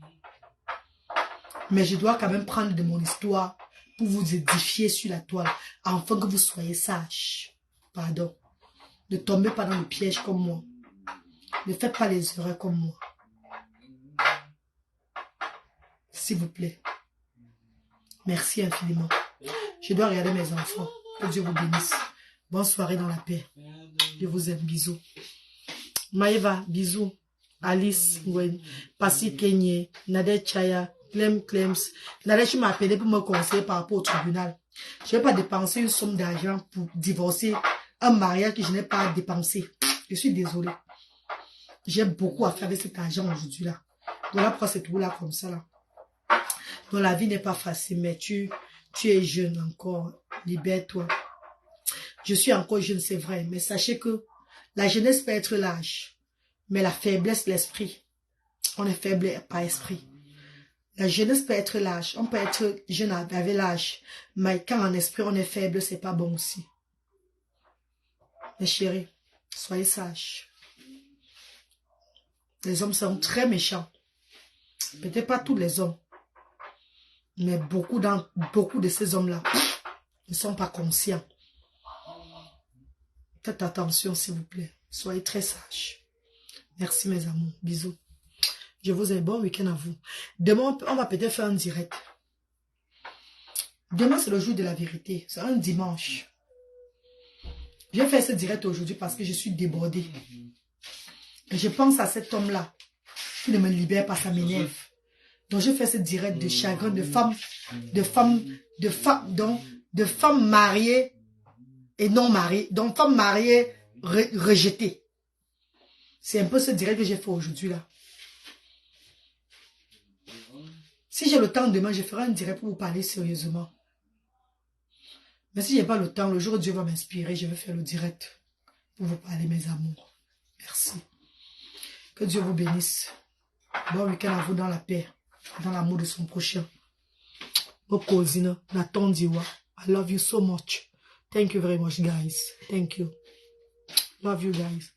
S1: Mais je dois quand même prendre de mon histoire pour vous édifier sur la toile. Afin que vous soyez sages. Pardon. Ne tombez pas dans le piège comme moi. Ne faites pas les erreurs comme moi. S'il vous plaît. Merci infiniment. Je dois regarder mes enfants. Que Dieu vous bénisse. Bonne soirée dans la paix. Je vous aime. Bisous. Maëva, bisous. Alice, Gwen, Passy Kenye, Nadette Chaya, Clems. Nadette, tu m'as appelé pour me conseiller par rapport au tribunal. Je ne vais pas dépenser une somme d'argent pour divorcer un mariage que je n'ai pas dépensé. Je suis désolée. J'ai beaucoup à faire avec cet argent aujourd'hui là. Donc là, pourquoi c'est tout là comme ça là? Donc la vie n'est pas facile, mais tu es jeune encore. Libère-toi. Je suis encore jeune, c'est vrai, mais sachez que la jeunesse peut être l'âge, mais la faiblesse, l'esprit. On est faible par esprit. La jeunesse peut être l'âge. On peut être jeune avec l'âge, mais quand en esprit on est faible, c'est pas bon aussi. Mes chéris, soyez sages. Les hommes sont très méchants. Peut-être pas tous les hommes. Mais beaucoup de ces hommes-là ne sont pas conscients. Faites attention, s'il vous plaît. Soyez très sages. Merci, mes amours. Bisous. Je vous aime. Bon week-end à vous. Demain, on va peut-être faire un direct. Demain, c'est le jour de la vérité. C'est un dimanche. Je vais faire ce direct aujourd'hui parce que je suis débordée. Et je pense à cet homme-là qui ne me libère pas, ça m'énerve. Donc, je fais ce direct de chagrin de femmes mariées et non mariées. Donc, femmes mariées rejetées. C'est un peu ce direct que j'ai fait aujourd'hui là. Si j'ai le temps demain, je ferai un direct pour vous parler sérieusement. Mais si je n'ai pas le temps, le jour où Dieu va m'inspirer, je vais faire le direct pour vous parler, mes amours. Merci. Que Dieu vous bénisse. Bon week-end à vous dans la paix. Dans l'amour de son prochain. Vos cousines, Nathan Diwa. I love you so much. Thank you very much, guys. Thank you. Love you, guys.